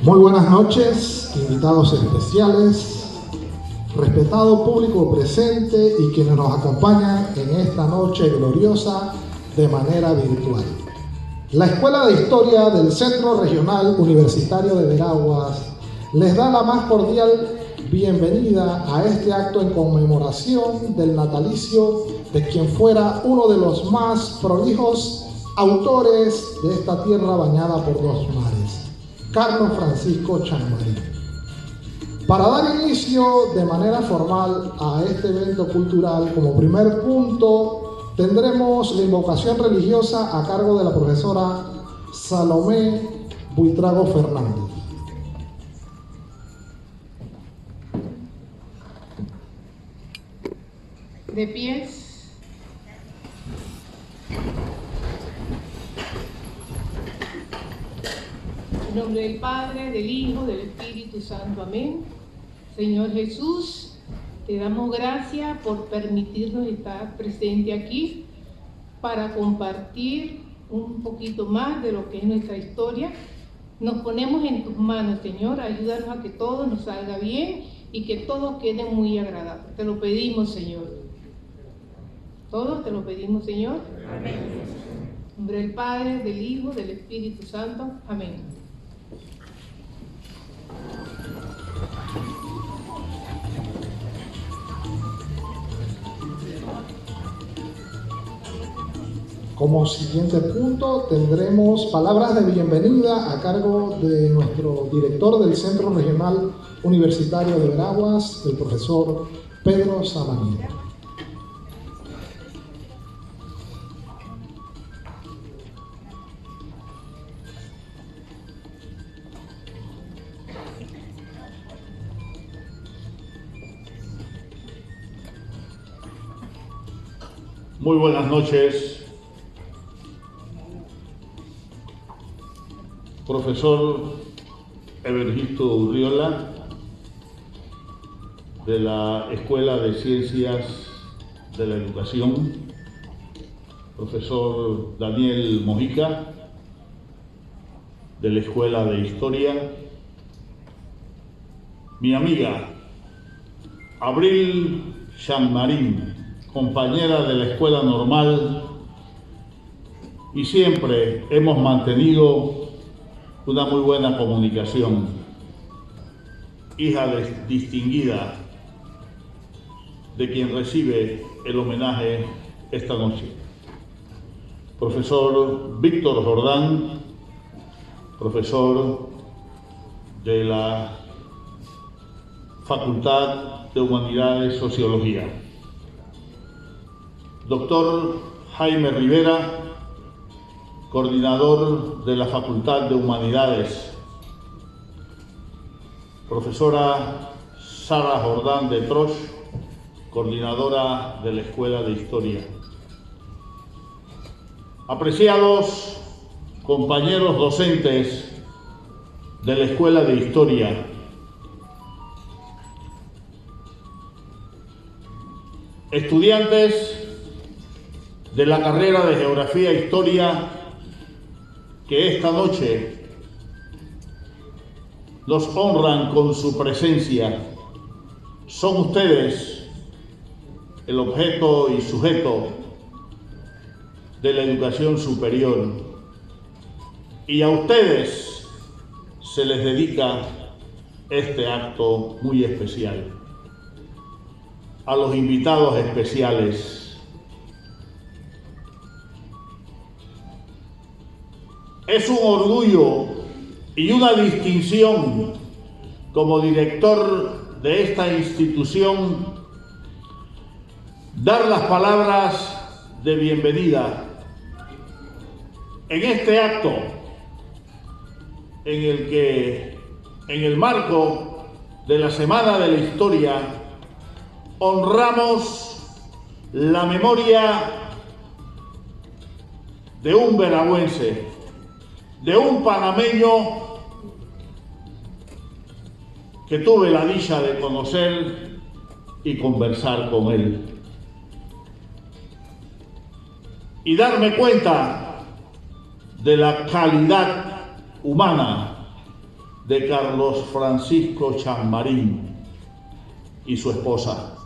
Muy buenas noches, invitados especiales, respetado público presente y quienes nos acompañan en esta noche gloriosa de manera virtual. La Escuela de Historia del Centro Regional Universitario de Veraguas les da la más cordial bienvenida a este acto en conmemoración del natalicio de quien fuera uno de los más prolijos autores de esta tierra bañada por dos mares, Carlos Francisco Chammarín. Para dar inicio de manera formal a este evento cultural, como primer punto, tendremos la invocación religiosa a cargo de la profesora Salomé Buitrago Fernández. De pies. En nombre del Padre, del Hijo, del Espíritu Santo. Amén. Señor Jesús, te damos gracias por permitirnos estar presente aquí para compartir un poquito más de lo que es nuestra historia. Nos ponemos en tus manos, Señor. Ayúdanos a que todo nos salga bien y que todo quede muy agradable. Te lo pedimos, Señor. Todos te lo pedimos, Señor. Amén. En nombre del Padre, del Hijo, del Espíritu Santo. Amén. Como siguiente punto tendremos palabras de bienvenida a cargo de nuestro director del Centro Regional Universitario de Veraguas, el profesor Pedro Sabanilla. Muy buenas noches, profesor Evergisto Urriola, de la Escuela de Ciencias de la Educación, profesor Daniel Mojica, de la Escuela de Historia, mi amiga Abril Chammarín, compañera de la Escuela Normal, y siempre hemos mantenido una muy buena comunicación, hija distinguida de quien recibe el homenaje esta noche. Profesor Víctor Jordán, profesor de la Facultad de Humanidades Sociología. Doctor Jaime Rivera, coordinador de la Facultad de Humanidades. Profesora Sara Jordán de Troch, coordinadora de la Escuela de Historia. Apreciados compañeros docentes de la Escuela de Historia, estudiantes de la carrera de Geografía e Historia que esta noche nos honran con su presencia, son ustedes el objeto y sujeto de la educación superior, y a ustedes se les dedica este acto muy especial. A los invitados especiales, es un orgullo y una distinción como director de esta institución dar las palabras de bienvenida en este acto en el que, en el marco de la Semana de la Historia, honramos la memoria de un veragüense, de un panameño que tuve la dicha de conocer y conversar con él, y darme cuenta de la calidad humana de Carlos Francisco Chammarín y su esposa.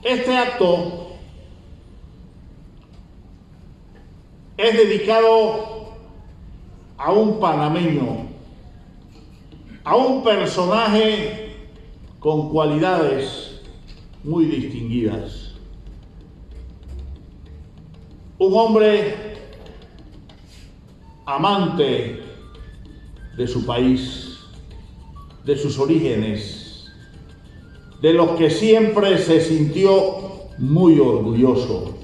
Este acto es dedicado a un panameño, a un personaje con cualidades muy distinguidas. Un hombre amante de su país, de sus orígenes, de los que siempre se sintió muy orgulloso.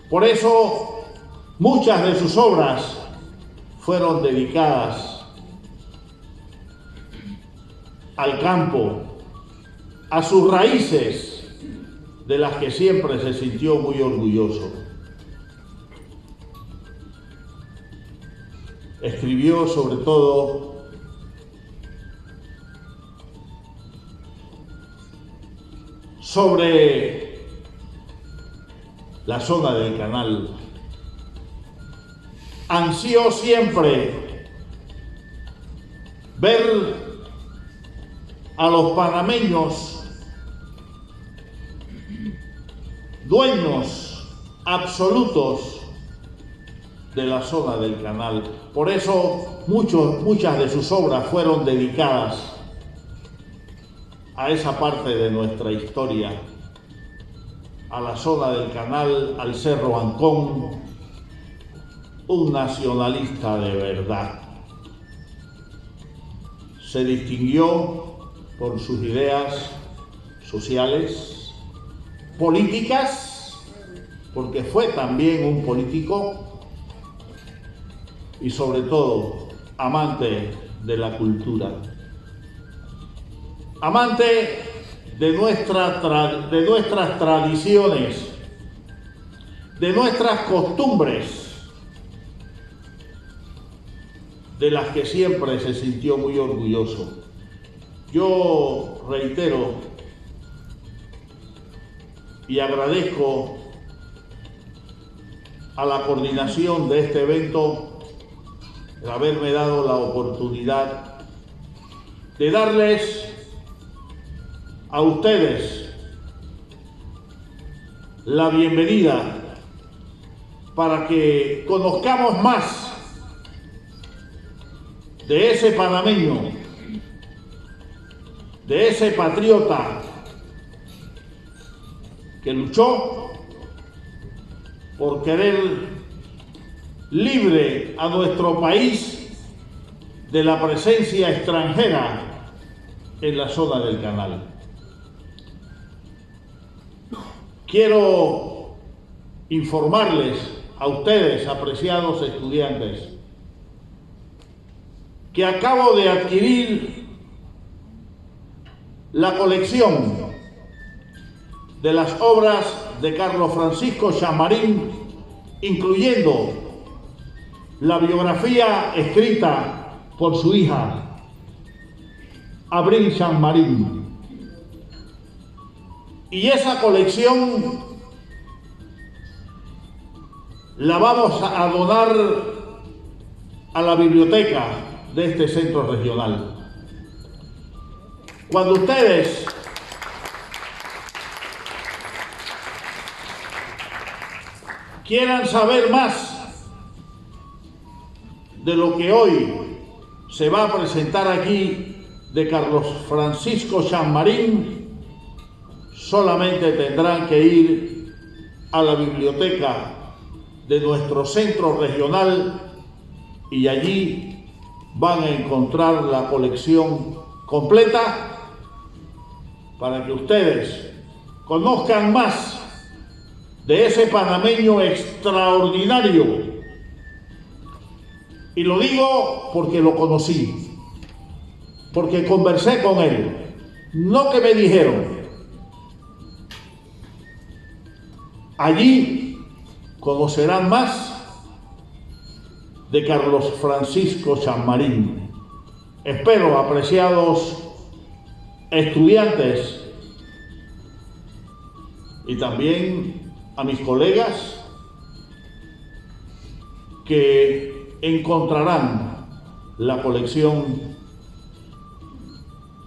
Por eso, muchas de sus obras fueron dedicadas al campo, a sus raíces, de las que siempre se sintió muy orgulloso. Escribió sobre todo sobre la zona del canal. Ansió siempre ver a los panameños dueños absolutos de la zona del canal. Por eso muchas de sus obras fueron dedicadas a esa parte de nuestra historia, a la zona del canal, al Cerro Ancón, un nacionalista de verdad. Se distinguió por sus ideas sociales, políticas, porque fue también un político, y sobre todo amante de la cultura, amante de nuestras tradiciones, de nuestras costumbres, de las que siempre se sintió muy orgulloso. Yo reitero y agradezco a la coordinación de este evento el haberme dado la oportunidad de darles a ustedes la bienvenida para que conozcamos más de ese panameño, de ese patriota que luchó por querer libre a nuestro país de la presencia extranjera en la zona del canal. Quiero informarles a ustedes, apreciados estudiantes, que acabo de adquirir la colección de las obras de Carlos Francisco Chammarín, incluyendo la biografía escrita por su hija, Abril Chammarín. Y esa colección la vamos a donar a la biblioteca de este centro regional. Cuando ustedes quieran saber más de lo que hoy se va a presentar aquí de Carlos Francisco Chammarín, solamente tendrán que ir a la biblioteca de nuestro centro regional y allí van a encontrar la colección completa para que ustedes conozcan más de ese panameño extraordinario. Y lo digo porque lo conocí, porque conversé con él, no que me dijeron. Allí conocerán más de Carlos Francisco Chammarín. Espero, apreciados estudiantes y también a mis colegas, que encontrarán la colección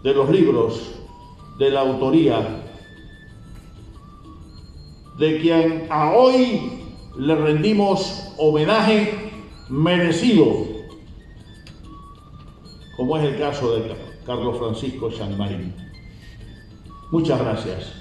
de los libros de la autoría de quien a hoy le rendimos homenaje merecido, como es el caso de Carlos Francisco Changmarín. Muchas gracias.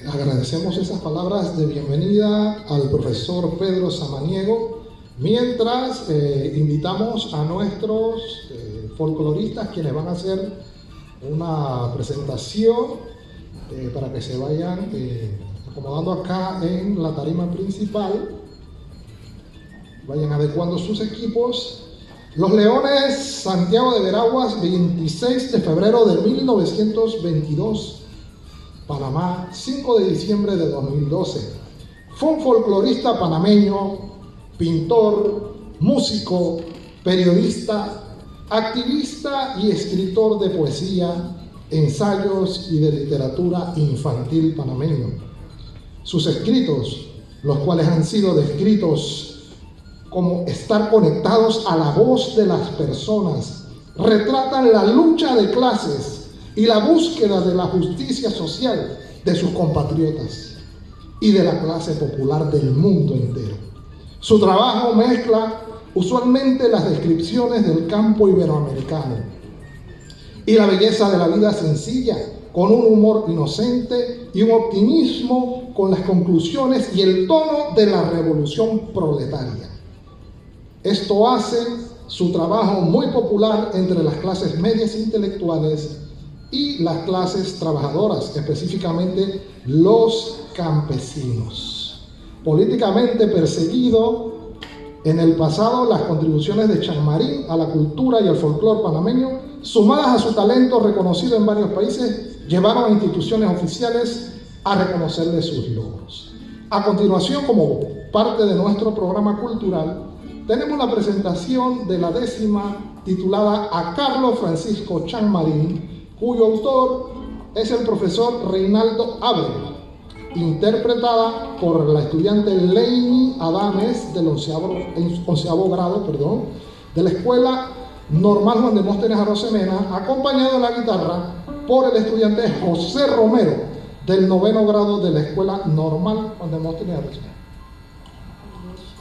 Agradecemos esas palabras de bienvenida al profesor Pedro Samaniego, mientras invitamos a nuestros folcloristas, quienes van a hacer una presentación para que se vayan acomodando acá en la tarima principal, vayan adecuando sus equipos. Los Leones, Santiago de Veraguas, 26 de febrero de 1922. Panamá, 5 de diciembre de 2012. Fue un folclorista panameño, pintor, músico, periodista, activista y escritor de poesía, ensayos y de literatura infantil panameño. Sus escritos, los cuales han sido descritos como estar conectados a la voz de las personas, retratan la lucha de clases y la búsqueda de la justicia social de sus compatriotas y de la clase popular del mundo entero. Su trabajo mezcla usualmente las descripciones del campo iberoamericano y la belleza de la vida sencilla, con un humor inocente y un optimismo con las conclusiones y el tono de la revolución proletaria. Esto hace su trabajo muy popular entre las clases medias intelectuales y las clases trabajadoras, específicamente los campesinos. Políticamente perseguido en el pasado, las contribuciones de Changmarín a la cultura y al folclore panameño, sumadas a su talento reconocido en varios países, llevaron a instituciones oficiales a reconocerle sus logros. A continuación, como parte de nuestro programa cultural, tenemos la presentación de la 10ª titulada A Carlos Francisco Changmarín, cuyo autor es el profesor Reinaldo Abre, interpretada por la estudiante Leini Adames del 11º grado de la Escuela Normal Juan Demóstenes Arosemena, acompañado de la guitarra por el estudiante José Romero del 9º grado de la Escuela Normal Juan Demóstenes Arosemena.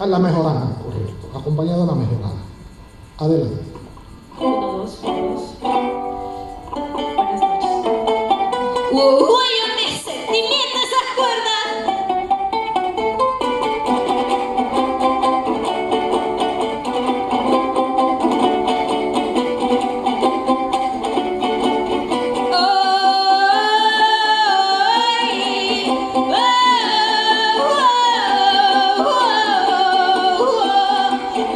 A la mejorana, correcto, acompañado de la mejorana. Adelante. 1, 2, 1, 2. Buenas noches. Yo me sentimiento esas cuerdas.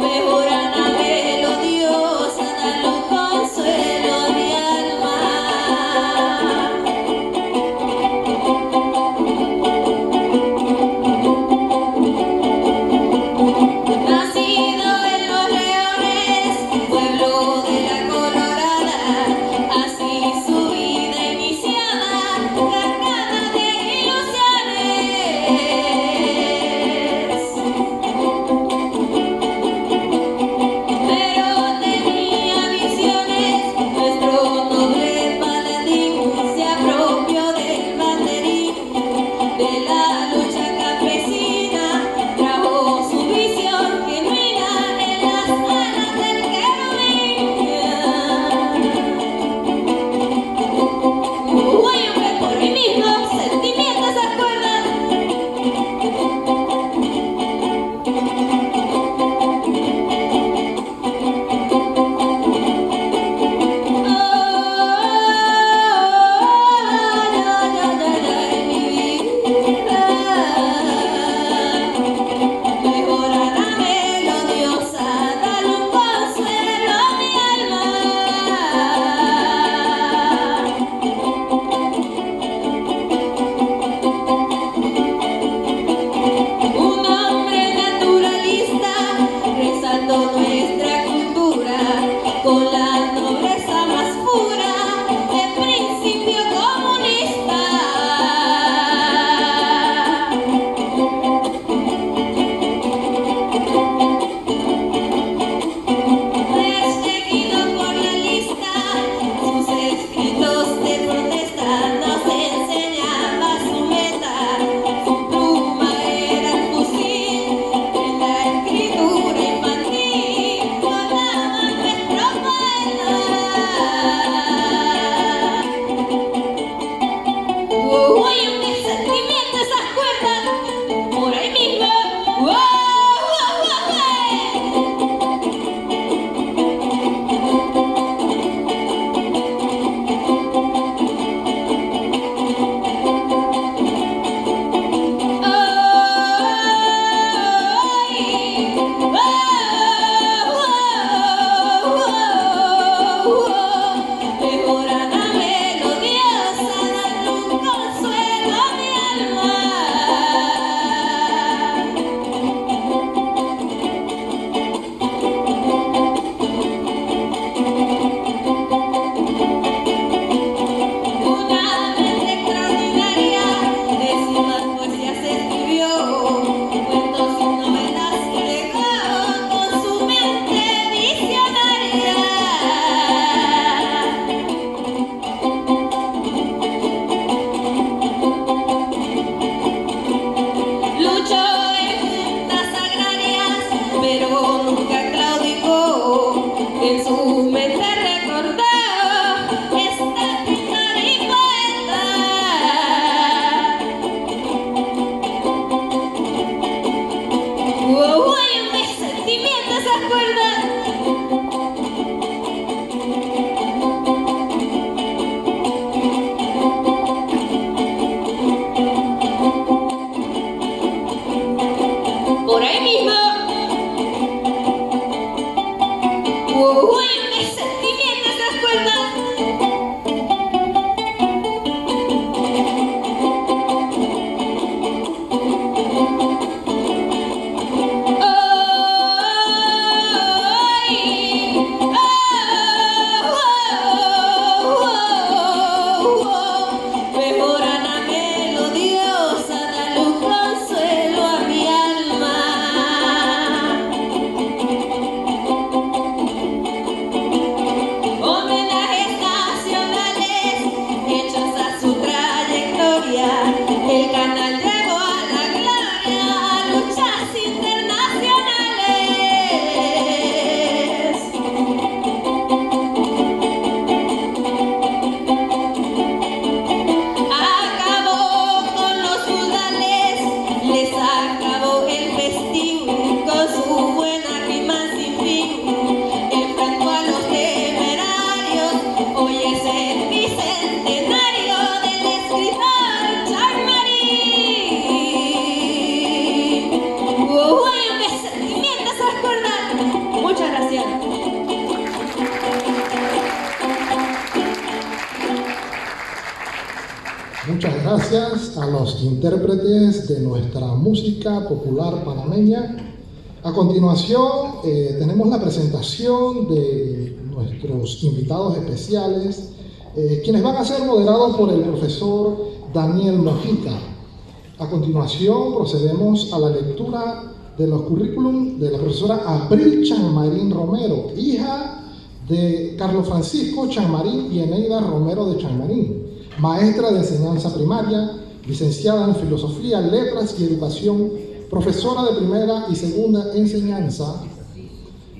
Mejorana melodiosa, dale consuelo de alma. nobleza más pura, de principio comunista. en su mente recordó este pintor y poeta. Hay mis sentimientos se acuerdan. Por ahí mismo. Mis sentimientos se acuerdan. Mejorana melodiosa da luz consuelo a mi alma. Homenajes nacionales hechos a su trayectoria. El canal llegó a la gloria, a luchas internacionales. Acabó con los feudales, les acabó el festín con su buena rima sin fin. Enfrentó a los temerarios, hoy es el bicentenario del escritor Chagmarín. Mis sentimientos se acuerdan. Muchas gracias. Muchas gracias a los intérpretes de nuestra música popular panameña. A continuación tenemos la presentación de nuestros invitados especiales, quienes van a ser moderados por el profesor Daniel Mojica. A continuación procedemos a la lectura de los currículum de la profesora Abril Chagmarín Romero, hija de Carlos Francisco Chagmarín y Eneida Romero de Chagmarín, maestra de enseñanza primaria, licenciada en Filosofía, Letras y Educación, profesora de primera y segunda enseñanza,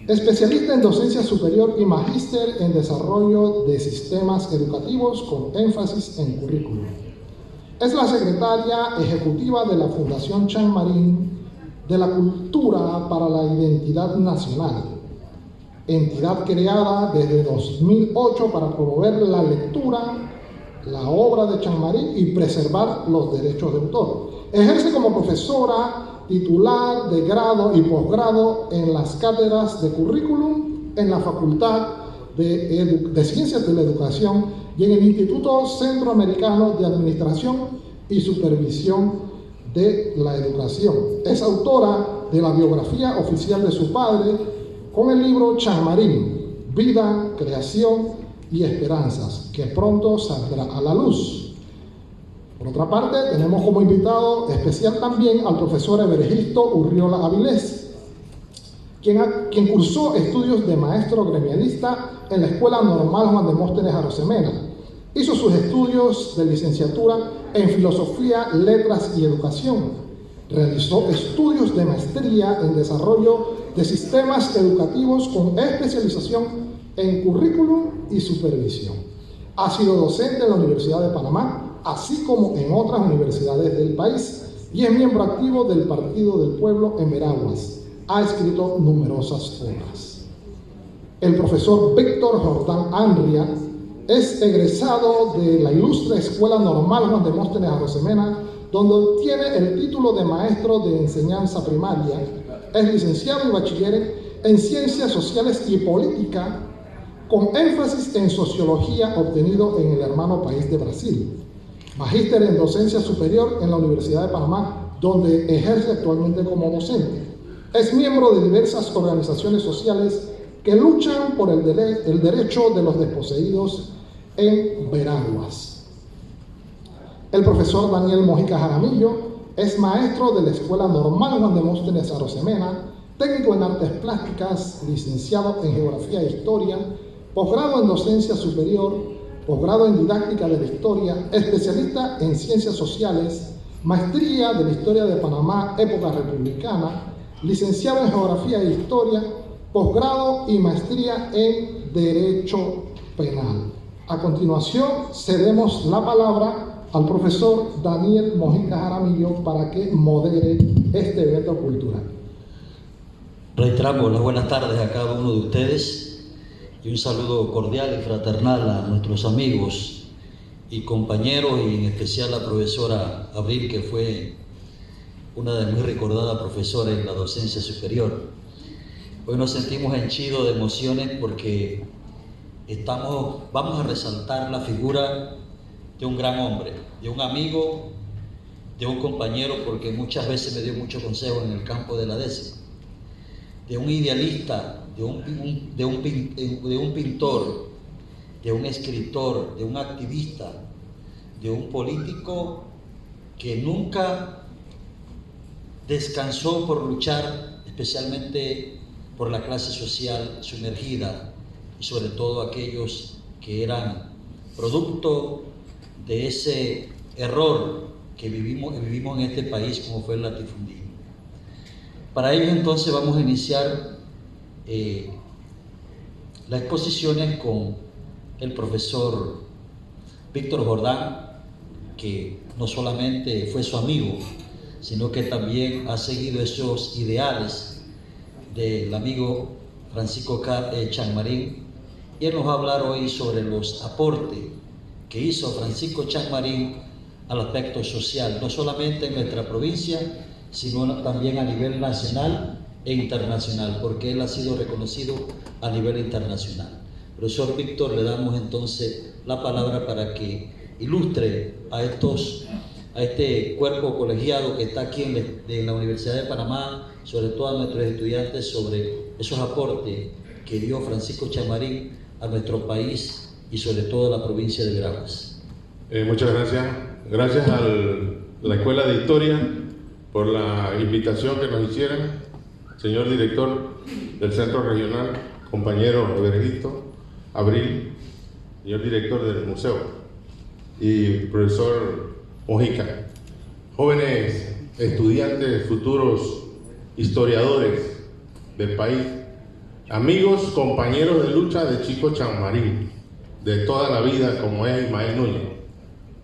especialista en docencia superior y magíster en desarrollo de sistemas educativos con énfasis en currículum. Es la secretaria ejecutiva de la Fundación Chagmarín de la Cultura para la Identidad Nacional, entidad creada desde 2008 para promover la lectura, la obra de Chagmarín y preservar los derechos de autor. Ejerce como profesora titular de grado y posgrado en las cátedras de currículum en la Facultad de Ciencias de la Educación y en el Instituto Centroamericano de Administración y Supervisión de la Educación. Es autora de la biografía oficial de su padre con el libro Chagmarín, Vida, Creación y Esperanzas, que pronto saldrá a la luz. Por otra parte, tenemos como invitado especial también al profesor Evergisto Urriola Avilés, quien cursó estudios de maestro gremialista en la Escuela Normal Juan Demóstenes Arosemena. Hizo sus estudios de licenciatura en Filosofía, Letras y Educación. Realizó estudios de maestría en Desarrollo de Sistemas Educativos con especialización en currículum y supervisión. Ha sido docente en la Universidad de Panamá, así como en otras universidades del país, y es miembro activo del Partido del Pueblo en Veraguas. Ha escrito numerosas obras. El profesor Víctor Jordán Anria es egresado de la ilustre Escuela Normal Juan Demóstenes Arosemena, donde obtiene el título de maestro de enseñanza primaria. Es licenciado y bachiller en Ciencias Sociales y Política, con énfasis en Sociología obtenido en el hermano país de Brasil. Magíster en Docencia Superior en la Universidad de Panamá, donde ejerce actualmente como docente. Es miembro de diversas organizaciones sociales que luchan por el derecho de los desposeídos en Veraguas. El profesor Daniel Mojica Jaramillo es maestro de la Escuela Normal Juan Demóstenes Arosemena, técnico en Artes Plásticas, licenciado en Geografía e Historia, posgrado en Docencia Superior, posgrado en Didáctica de la Historia, especialista en Ciencias Sociales, maestría de la Historia de Panamá, época republicana, licenciado en Geografía e Historia, posgrado y maestría en Derecho Penal. A continuación, cedemos la palabra al profesor Daniel Mojica Jaramillo para que modere este evento cultural. Reiteramos las buenas tardes a cada uno de ustedes y un saludo cordial y fraternal a nuestros amigos y compañeros, y en especial a la profesora Abril, que fue una de muy recordadas profesoras en la docencia superior. Hoy nos sentimos henchidos de emociones porque vamos a resaltar la figura de un gran hombre, de un amigo, de un compañero, porque muchas veces me dio mucho consejo en el campo de la décima, de un idealista, de un pintor, de un escritor, de un activista, de un político que nunca descansó por luchar, especialmente por la clase social sumergida y sobre todo aquellos que eran producto de ese error que vivimos en este país, como fue el latifundismo. Para ello entonces vamos a iniciar las exposiciones con el profesor Víctor Jordán, que no solamente fue su amigo, sino que también ha seguido esos ideales del amigo Francisco Chanmarín, y él nos va a hablar hoy sobre los aportes que hizo Francisco Chanmarín al aspecto social, no solamente en nuestra provincia, sino también a nivel nacional e internacional, porque él ha sido reconocido a nivel internacional. Profesor Víctor, le damos entonces la palabra para que ilustre a este cuerpo colegiado que está aquí en la Universidad de Panamá, sobre todo a nuestros estudiantes, sobre esos aportes que dio Francisco Chanmarín a nuestro país y sobre todo a la provincia de Veraguas. Muchas gracias. Gracias a la Escuela de Historia por la invitación que nos hicieron, señor director del Centro Regional, compañero Evergisto Abril, señor director del museo, y profesor Mojica, jóvenes estudiantes, futuros historiadores del país, amigos, compañeros de lucha de Chico Chanmarín, de toda la vida, como es Ismael Núñez,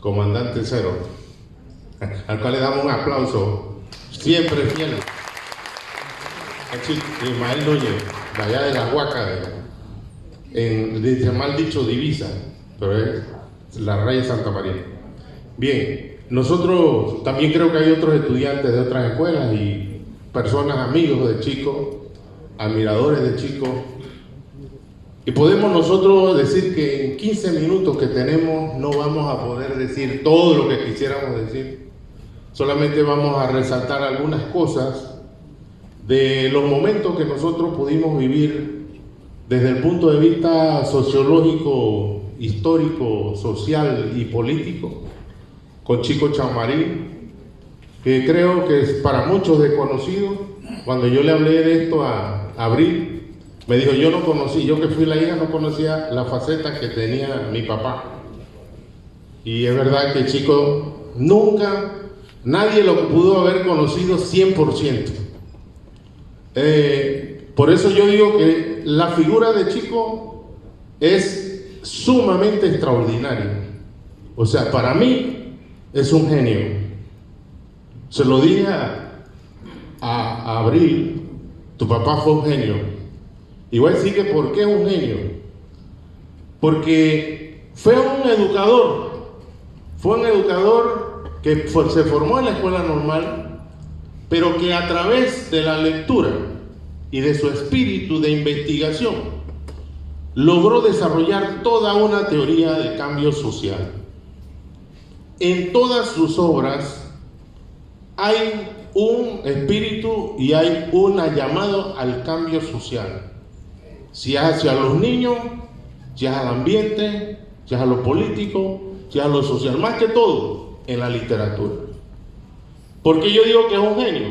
comandante cero, al cual le damos un aplauso, siempre fiel. Ismael Núñez, de allá de la Huaca, dice mal dicho divisa, pero es la Raya Santa María. Bien, nosotros también creo que hay otros estudiantes de otras escuelas y personas, amigos de Chico, admiradores de Chico, y podemos nosotros decir que en 15 minutos que tenemos no vamos a poder decir todo lo que quisiéramos decir, solamente vamos a resaltar algunas cosas de los momentos que nosotros pudimos vivir desde el punto de vista sociológico, histórico, social y político con Chico Chanmarín, que creo que es para muchos desconocido. Cuando yo le hablé de esto a Abril, me dijo, yo que fui la hija no conocía la faceta que tenía mi papá. Y es verdad que Chico nunca, nadie lo pudo haber conocido 100%. Por eso yo digo que la figura de Chico es sumamente extraordinaria. O sea, para mí es un genio. Se lo dije a Abril, tu papá fue un genio. Y voy a decir que ¿por qué es un genio? Porque fue un educador que se formó en la escuela normal, pero que a través de la lectura y de su espíritu de investigación logró desarrollar toda una teoría de cambio social. En todas sus obras hay un espíritu y hay un llamado al cambio social, si es hacia los niños, si es al ambiente, si es a lo político, si es a lo social, más que todo en la literatura. ¿Por qué yo digo que es un genio?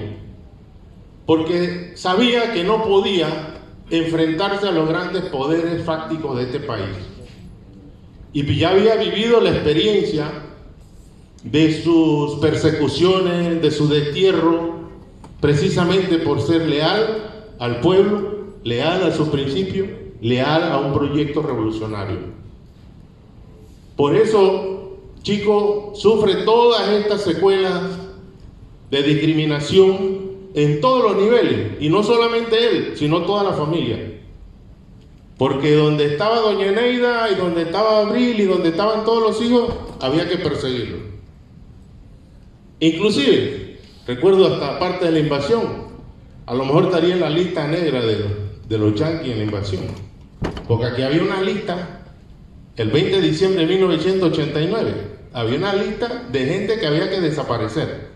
Porque sabía que no podía enfrentarse a los grandes poderes fácticos de este país, y ya había vivido la experiencia de sus persecuciones, de su destierro, precisamente por ser leal al pueblo leal a sus principios, leal a un proyecto revolucionario. Por eso, Chico sufre todas estas secuelas de discriminación en todos los niveles, y no solamente él, sino toda la familia. Porque donde estaba doña Eneida, y donde estaba Abril, y donde estaban todos los hijos, había que perseguirlo. Inclusive, recuerdo hasta parte de la invasión, a lo mejor estaría en la lista negra de los yanquis en la invasión. Porque aquí había una lista, el 20 de diciembre de 1989, había una lista de gente que había que desaparecer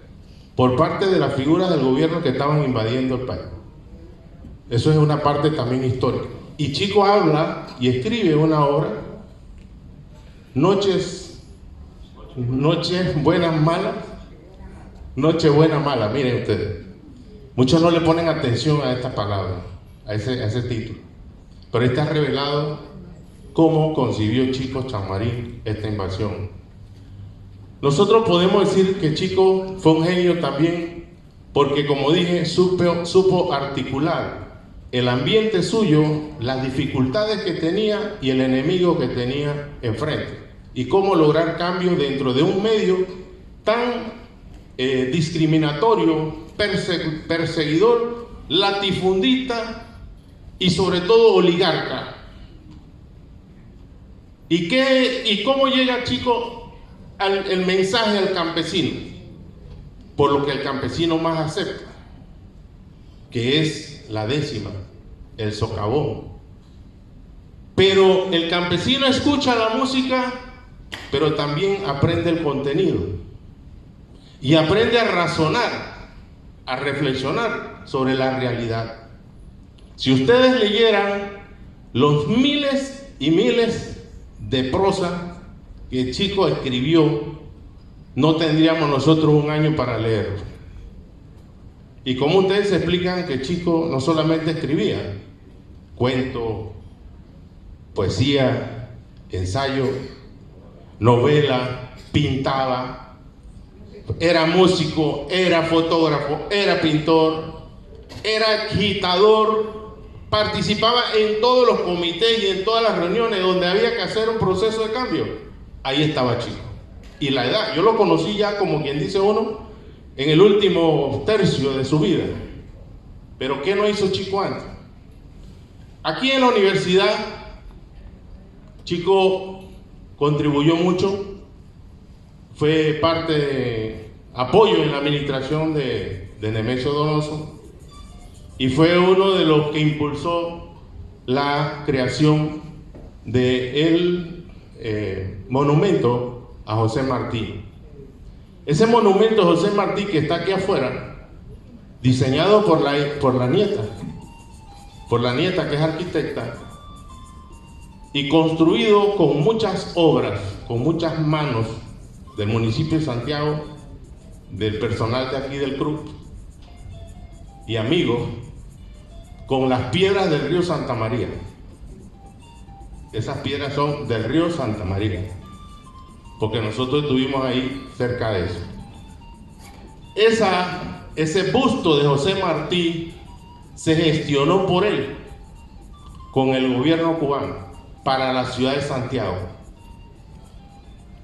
por parte de las figuras del gobierno que estaban invadiendo el país. Eso es una parte también histórica. Y Chico habla y escribe una obra, Noches buenas, malas, Noche buena, mala. Miren ustedes, muchos no le ponen atención a esta palabra, a ese título, pero está revelado cómo concibió Chico Chamarín esta invasión. Nosotros podemos decir que Chico fue un genio también porque, como dije, supo articular el ambiente suyo, las dificultades que tenía y el enemigo que tenía enfrente, y cómo lograr cambios dentro de un medio tan discriminatorio, perseguidor, latifundista y sobre todo oligarca. ¿Y cómo llega, Chico, el mensaje al campesino? Por lo que el campesino más acepta, que es la décima, el socavón. Pero el campesino escucha la música, pero también aprende el contenido y aprende a razonar, a reflexionar sobre la realidad. Si ustedes leyeran los miles y miles de prosa que Chico escribió, no tendríamos nosotros un año para leerlo. Y como ustedes explican que Chico no solamente escribía cuento, poesía, ensayo, novela, pintaba, era músico, era fotógrafo, era pintor, era agitador, participaba en todos los comités y en todas las reuniones donde había que hacer un proceso de cambio. Ahí estaba Chico. Y la edad, yo lo conocí ya, como quien dice uno, en el último tercio de su vida. Pero ¿qué no hizo Chico antes? Aquí en la universidad, Chico contribuyó mucho, fue parte de apoyo en la administración de Nemesio Donoso, y fue uno de los que impulsó la creación del monumento a José Martí. Ese monumento a José Martí que está aquí afuera, diseñado por la nieta que es arquitecta, y construido con muchas obras, con muchas manos del municipio de Santiago, del personal de aquí del club y amigos, con las piedras del río Santa María. Esas piedras son del río Santa María, porque nosotros estuvimos ahí cerca de eso. Ese busto de José Martí se gestionó por él con el gobierno cubano para la ciudad de Santiago.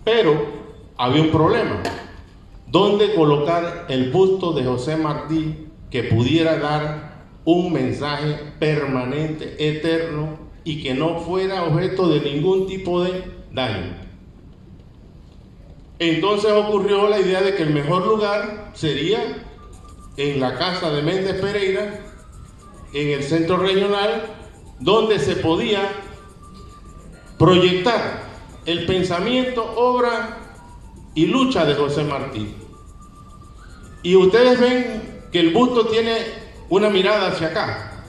Pero había un problema: ¿dónde colocar el busto de José Martí que pudiera dar un mensaje permanente, eterno, y que no fuera objeto de ningún tipo de daño? Entonces ocurrió la idea de que el mejor lugar sería en la casa de Méndez Pereira, en el centro regional, donde se podía proyectar el pensamiento, obra y lucha de José Martí. Y ustedes ven que el busto tiene una mirada hacia acá,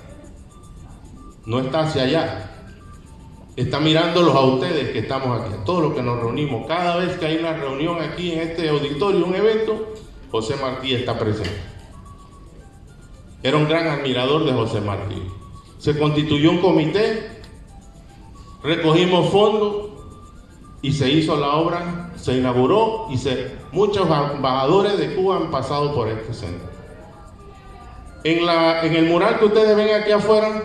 no está hacia allá. Está mirándolos a ustedes que estamos aquí, a todos los que nos reunimos. Cada vez que hay una reunión aquí en este auditorio, un evento, José Martí está presente. Era un gran admirador de José Martí. Se constituyó un comité, recogimos fondos y se hizo la obra, se inauguró y muchos embajadores de Cuba han pasado por este centro. En el mural que ustedes ven aquí afuera,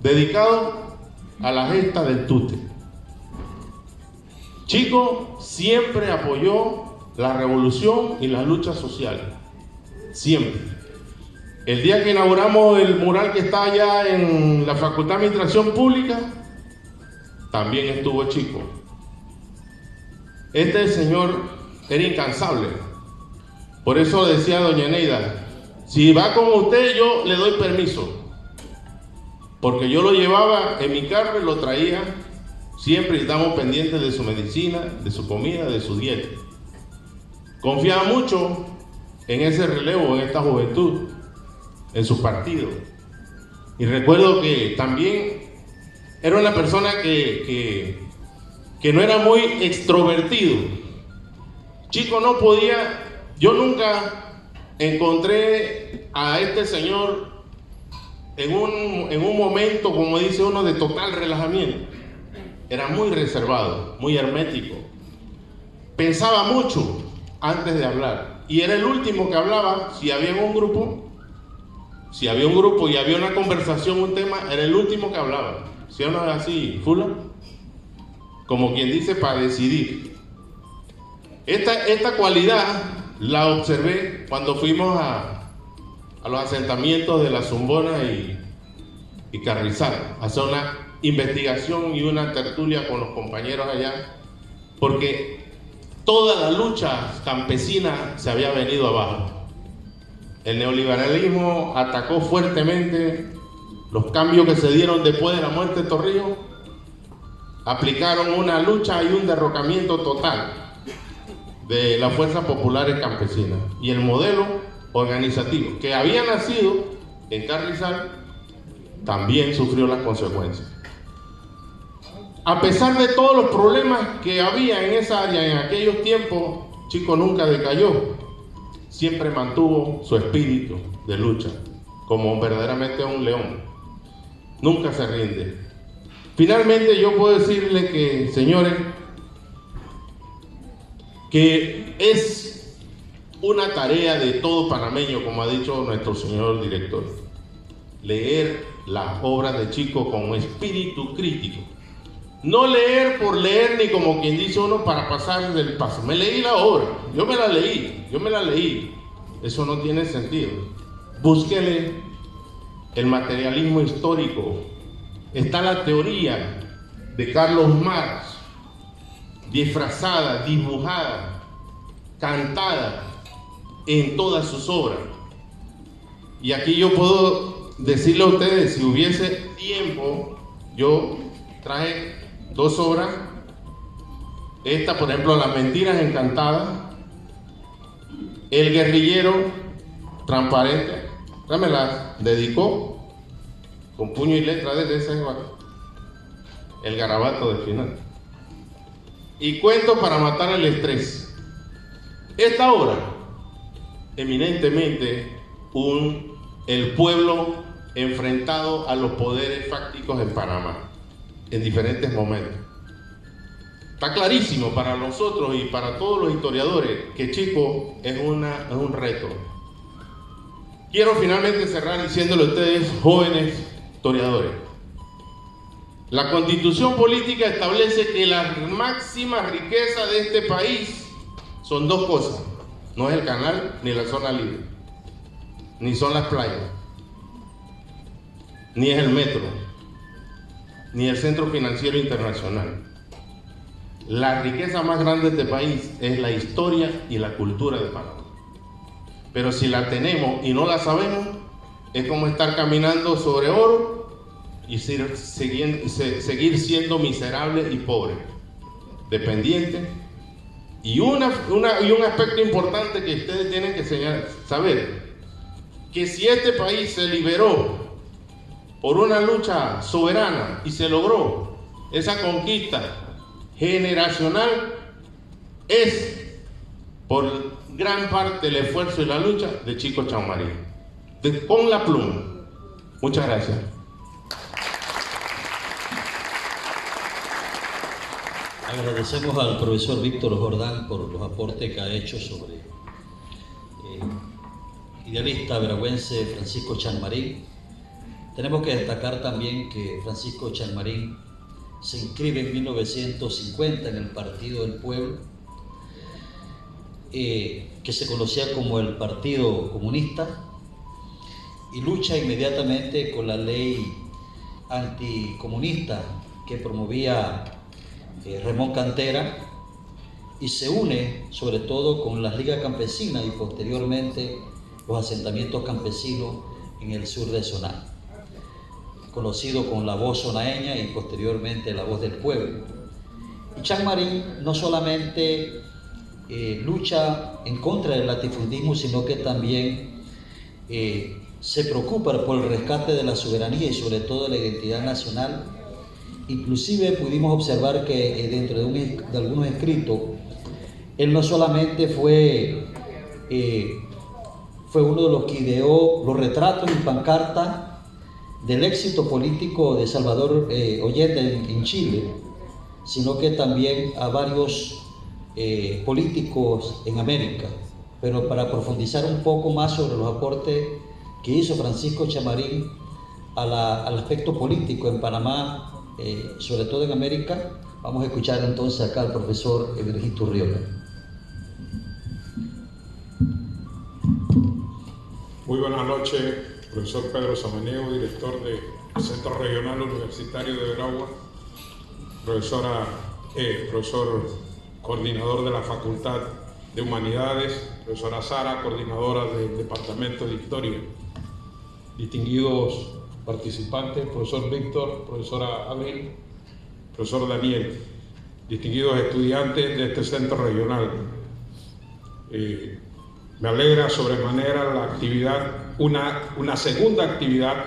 dedicado a la gesta del tute. Chico siempre apoyó la revolución y las luchas sociales, siempre. El día que inauguramos el mural que está allá en la Facultad de Administración Pública, también estuvo Chico. Este señor era incansable. Por eso decía doña Neida, si va con usted yo le doy permiso. Porque yo lo llevaba en mi carro y lo traía siempre y estamos pendientes de su medicina, de su comida, de su dieta. Confiaba mucho en ese relevo, en esta juventud, en su partido. Y recuerdo que también era una persona que no era muy extrovertido. Chico no podía, yo nunca encontré a este señor en un momento, como dice uno, de total relajamiento. Era muy reservado, muy hermético. Pensaba mucho antes de hablar. Y era el último que hablaba. Si había un grupo y había una conversación, un tema, era el último que hablaba. ¿Sí o no es así, Fula? Como quien dice, para decidir. Esta cualidad la observé cuando fuimos a los asentamientos de La Zumbona y Carrizal, a hacer una investigación y una tertulia con los compañeros allá, porque toda la lucha campesina se había venido abajo. El neoliberalismo atacó fuertemente los cambios que se dieron después de la muerte de Torrijos, aplicaron una lucha y un derrocamiento total de las fuerzas populares campesinas, y el modelo organizativo que había nacido en Carrizal también sufrió las consecuencias. A pesar de todos los problemas que había en esa área en aquellos tiempos, Chico nunca decayó, siempre mantuvo su espíritu de lucha como verdaderamente un león, nunca se rinde. Finalmente yo puedo decirle que, señores, que es una tarea de todo panameño, como ha dicho nuestro señor director, leer las obras de Chico con espíritu crítico. No leer por leer, ni como quien dice uno para pasar del paso. Me leí la obra, yo me la leí. Eso no tiene sentido. Búsquele el materialismo histórico. Está la teoría de Carlos Marx, disfrazada, dibujada, cantada en todas sus obras. Y aquí yo puedo decirle a ustedes, si hubiese tiempo, yo traje 2 obras. Esta, por ejemplo, Las Mentiras Encantadas, El Guerrillero Transparente, me la dedicó con puño y letra desde ese el garabato del final. Y Cuentos para matar el estrés. Esta obra, eminentemente el pueblo enfrentado a los poderes fácticos en Panamá en diferentes momentos. Está clarísimo para nosotros y para todos los historiadores que Chico es un reto. Quiero finalmente cerrar diciéndole a ustedes, jóvenes historiadores, la Constitución política establece que la máxima riqueza de este país son 2 cosas: no es el canal ni la zona libre, ni son las playas, ni es el metro, ni el Centro Financiero Internacional. La riqueza más grande de este país es la historia y la cultura de Panamá. Pero si la tenemos y no la sabemos, es como estar caminando sobre oro y seguir siendo miserable y pobre, dependiente. Y un aspecto importante que ustedes tienen que saber, que si este país se liberó por una lucha soberana y se logró esa conquista generacional, es por gran parte el esfuerzo y la lucha de Chico Chaumari, con la pluma. Muchas gracias. Agradecemos al profesor Víctor Jordán por los aportes que ha hecho sobre el idealista veragüense Francisco Chaumari. Tenemos que destacar también que Francisco Chamarrín se inscribe en 1950 en el Partido del Pueblo, que se conocía como el Partido Comunista, y lucha inmediatamente con la ley anticomunista que promovía Ramón Cantera, y se une sobre todo con las ligas campesinas y posteriormente los asentamientos campesinos en el sur de Soná, conocido con la voz sonaeña y posteriormente la voz del pueblo. Y Chamarrín no solamente lucha en contra del latifundismo, sino que también se preocupa por el rescate de la soberanía y sobre todo de la identidad nacional. Inclusive pudimos observar que dentro de algunos escritos, él no solamente fue uno de los que ideó los retratos y pancartas del éxito político de Salvador Allende en Chile, sino que también a varios políticos en América. Pero para profundizar un poco más sobre los aportes que hizo Francisco Chamarrín al aspecto político en Panamá, sobre todo en América, vamos a escuchar entonces acá al profesor Virgilio Urriola. Muy buenas noches, profesor Pedro Samaniego, director del Centro Regional Universitario de Veragua, profesor coordinador de la Facultad de Humanidades, profesora Sara, coordinadora del Departamento de Historia, distinguidos participantes, profesor Víctor, profesora Abril, profesor Daniel, distinguidos estudiantes de este centro regional. Me alegra sobremanera la actividad, una segunda actividad,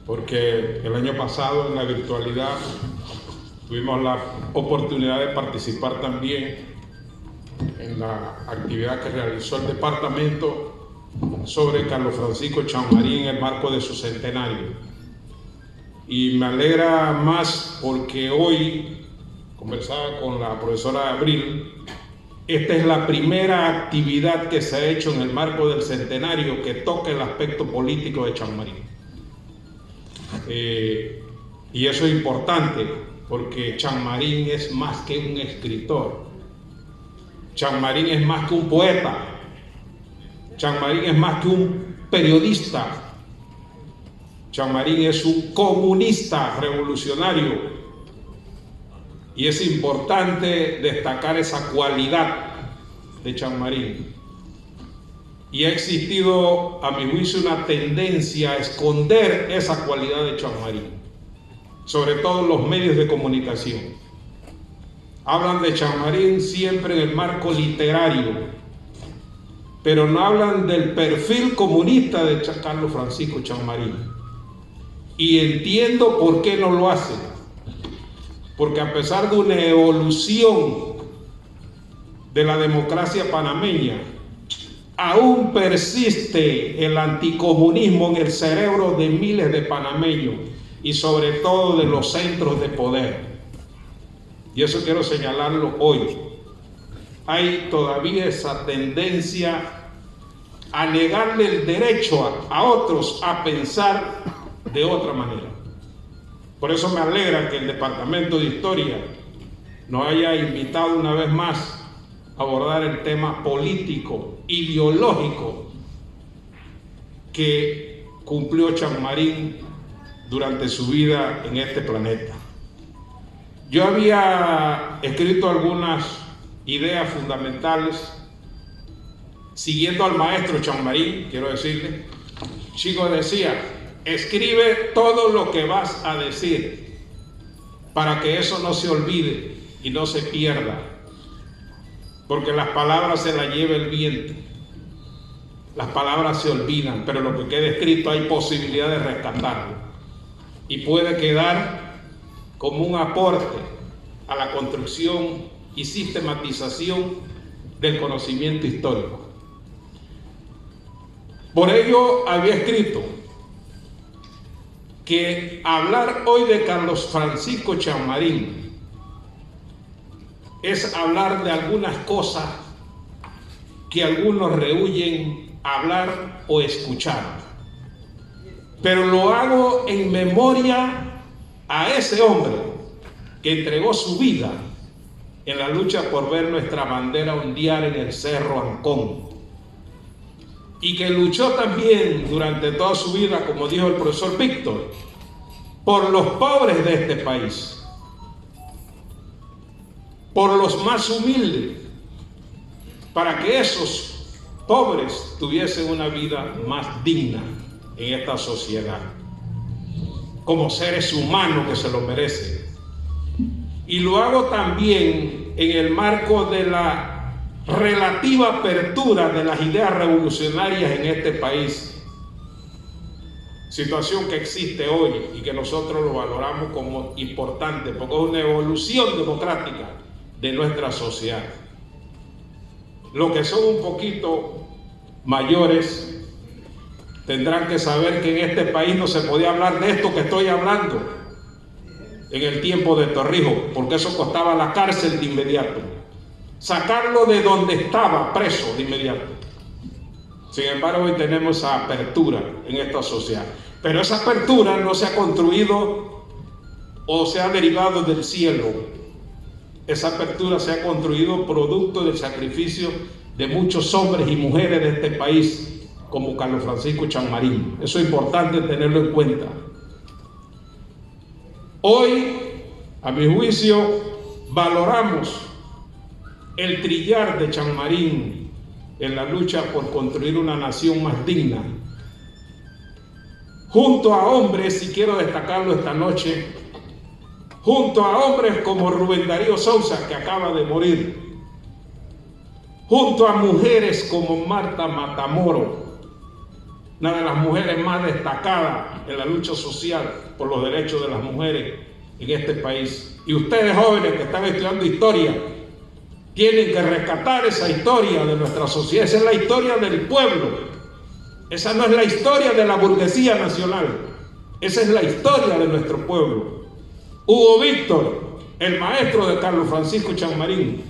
porque el año pasado en la virtualidad tuvimos la oportunidad de participar también en la actividad que realizó el departamento sobre Carlos Francisco Chamarrín en el marco de su centenario. Y me alegra más porque hoy conversaba con la profesora Abril. Esta es la primera actividad que se ha hecho en el marco del centenario que toca el aspecto político de Chamarrín. Y eso es importante porque Chamarrín es más que un escritor. Chamarrín es más que un poeta. Chamarrín es más que un periodista. Chamarrín es un comunista revolucionario. Y es importante destacar esa cualidad de Chamarrín. Y ha existido, a mi juicio, una tendencia a esconder esa cualidad de Chamarrín, sobre todo en los medios de comunicación. Hablan de Chamarrín siempre en el marco literario, pero no hablan del perfil comunista de Carlos Francisco Chamarrín. Y entiendo por qué no lo hacen. Porque a pesar de una evolución de la democracia panameña, aún persiste el anticomunismo en el cerebro de miles de panameños y sobre todo de los centros de poder. Y eso quiero señalarlo hoy. Hay todavía esa tendencia a negarle el derecho a otros a pensar de otra manera. Por eso me alegra que el Departamento de Historia nos haya invitado una vez más a abordar el tema político, ideológico que cumplió Chamarrín durante su vida en este planeta. Yo había escrito algunas ideas fundamentales siguiendo al maestro Chamarrín, quiero decirle. Chico decía: escribe todo lo que vas a decir para que eso no se olvide y no se pierda, porque las palabras se las lleva el viento. Las palabras se olvidan, pero lo que queda escrito hay posibilidad de rescatarlo y puede quedar como un aporte a la construcción y sistematización del conocimiento histórico. Por ello había escrito que hablar hoy de Carlos Francisco Chamarrín es hablar de algunas cosas que algunos rehúyen hablar o escuchar. pero lo hago en memoria a ese hombre que entregó su vida en la lucha por ver nuestra bandera ondear en el Cerro Ancón, y que luchó también durante toda su vida, como dijo el profesor Víctor, por los pobres de este país, por los más humildes, para que esos pobres tuviesen una vida más digna en esta sociedad, como seres humanos que se lo merecen. Y lo hago también en el marco de la relativa apertura de las ideas revolucionarias en este país, situación que existe hoy y que nosotros lo valoramos como importante porque es una evolución democrática de nuestra sociedad. Los que son un poquito mayores tendrán que saber que en este país no se podía hablar de esto que estoy hablando en el tiempo de Torrijos, porque eso costaba la cárcel de inmediato, sacarlo de donde estaba preso de inmediato. Sin embargo, hoy tenemos esa apertura en esta sociedad, pero esa apertura no se ha construido o se ha derivado del cielo. Esa apertura se ha construido producto del sacrificio de muchos hombres y mujeres de este país, como Carlos Francisco Chammarín. Eso es importante tenerlo en cuenta. Hoy, a mi juicio, valoramos el trillar de Chammarín en la lucha por construir una nación más digna, junto a hombres, y quiero destacarlo esta noche, junto a hombres como Rubén Darío Sousa, que acaba de morir, junto a mujeres como Marta Matamoro, una de las mujeres más destacadas en la lucha social por los derechos de las mujeres en este país. Y ustedes jóvenes que están estudiando historia, tienen que rescatar esa historia de nuestra sociedad. Esa es la historia del pueblo. Esa no es la historia de la burguesía nacional. Esa es la historia de nuestro pueblo. Hugo Víctor, el maestro de Carlos Francisco Chammarín.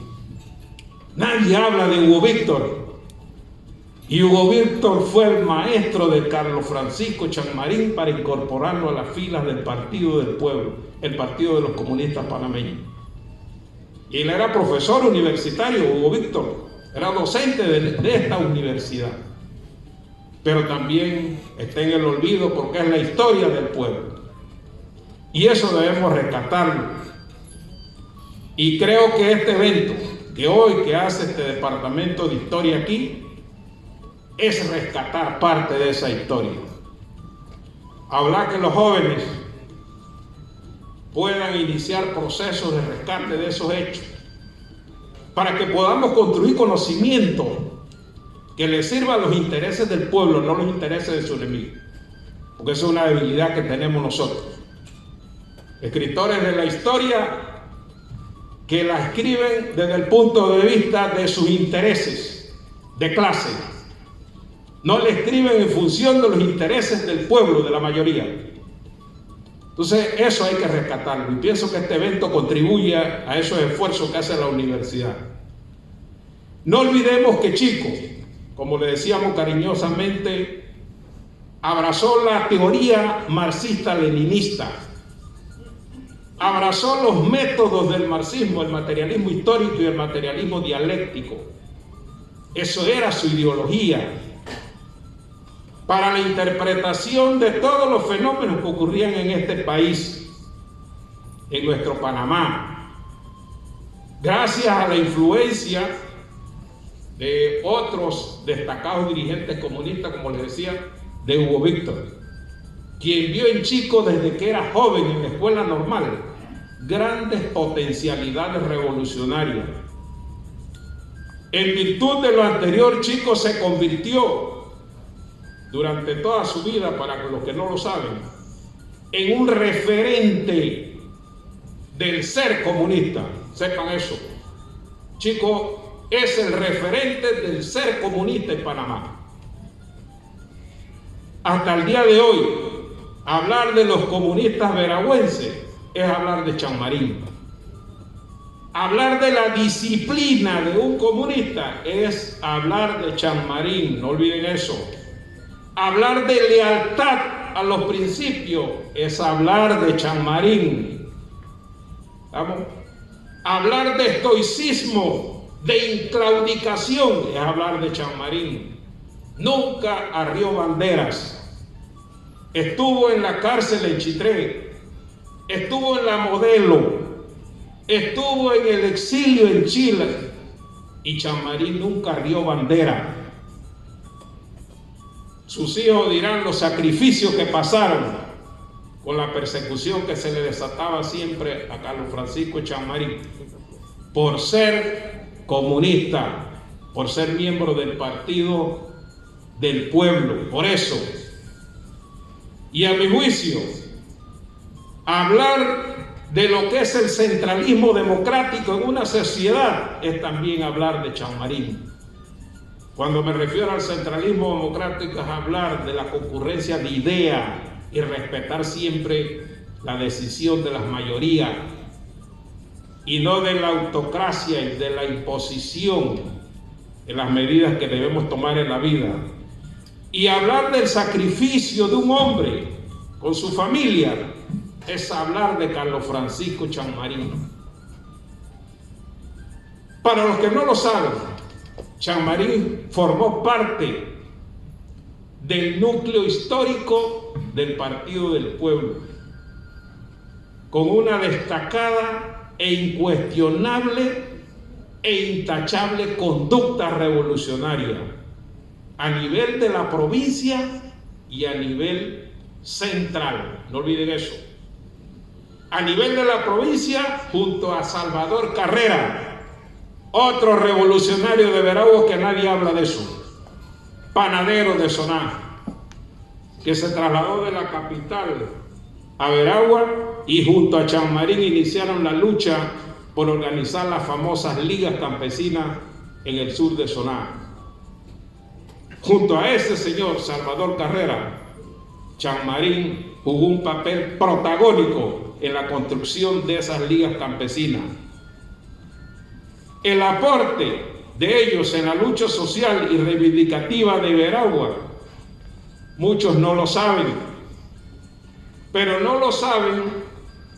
Nadie habla de Hugo Víctor. Y Hugo Víctor fue el maestro de Carlos Francisco Chammarín para incorporarlo a las filas del Partido del Pueblo, el Partido de los Comunistas Panameños. Y él era profesor universitario, Hugo Víctor, era docente de esta universidad. Pero también está en el olvido porque es la historia del pueblo. Y eso debemos rescatarlo. Y creo que este evento que hoy que hace este departamento de historia aquí es rescatar parte de esa historia. Hablar que los jóvenes puedan iniciar procesos de rescate de esos hechos para que podamos construir conocimiento que le sirva a los intereses del pueblo, no los intereses de su enemigo, porque esa es una debilidad que tenemos nosotros. Escritores de la historia que la escriben desde el punto de vista de sus intereses de clase, no le escriben en función de los intereses del pueblo, de la mayoría. Entonces eso hay que rescatarlo y pienso que este evento contribuye a esos esfuerzos que hace la universidad. No olvidemos que Chico, como le decíamos cariñosamente, abrazó la teoría marxista-leninista, abrazó los métodos del marxismo, el materialismo histórico y el materialismo dialéctico. Eso era su ideología para la interpretación de todos los fenómenos que ocurrían en este país, en nuestro Panamá, gracias a la influencia de otros destacados dirigentes comunistas, como les decía, de Hugo Víctor, quien vio en Chico desde que era joven en la escuela normal grandes potencialidades revolucionarias. En virtud de lo anterior, Chico se convirtió durante toda su vida, para los que no lo saben, en un referente del ser comunista. Sepan eso. Chico es el referente del ser comunista en Panamá. Hasta el día de hoy, hablar de los comunistas veragüenses es hablar de Chammarín. Hablar de la disciplina de un comunista es hablar de Chammarín, no olviden eso. Hablar de lealtad a los principios es hablar de Chanmarín. ¿Vamos? Hablar de estoicismo, de inclaudicación, es hablar de Chanmarín. Nunca arrió banderas. Estuvo en la cárcel en Chitré, estuvo en la Modelo, estuvo en el exilio en Chile, y Chanmarín nunca arrió bandera. Sus hijos dirán los sacrificios que pasaron con la persecución que se le desataba siempre a Carlos Francisco Chanmarín por ser comunista, por ser miembro del Partido del Pueblo. Por eso, y a mi juicio, hablar de lo que es el centralismo democrático en una sociedad es también hablar de Chanmarín. Cuando me refiero al centralismo democrático es hablar de la concurrencia de ideas y respetar siempre la decisión de las mayorías y no de la autocracia y de la imposición en las medidas que debemos tomar en la vida. Y hablar del sacrificio de un hombre con su familia es hablar de Carlos Francisco Chanmarín. Para los que no lo saben, Chanmarín formó parte del núcleo histórico del Partido del Pueblo, con una destacada e incuestionable e intachable conducta revolucionaria a nivel de la provincia y a nivel central. No olviden eso. A nivel de la provincia, junto a Salvador Carrera, otro revolucionario de Veraguas que nadie habla de eso, panadero de Soná, que se trasladó de la capital a Veraguas y junto a Chanmarín iniciaron la lucha por organizar las famosas ligas campesinas en el sur de Soná. Junto a ese señor Salvador Carrera, Chanmarín jugó un papel protagónico en la construcción de esas ligas campesinas. El aporte de ellos en la lucha social y reivindicativa de Veraguas, muchos no lo saben, pero no lo saben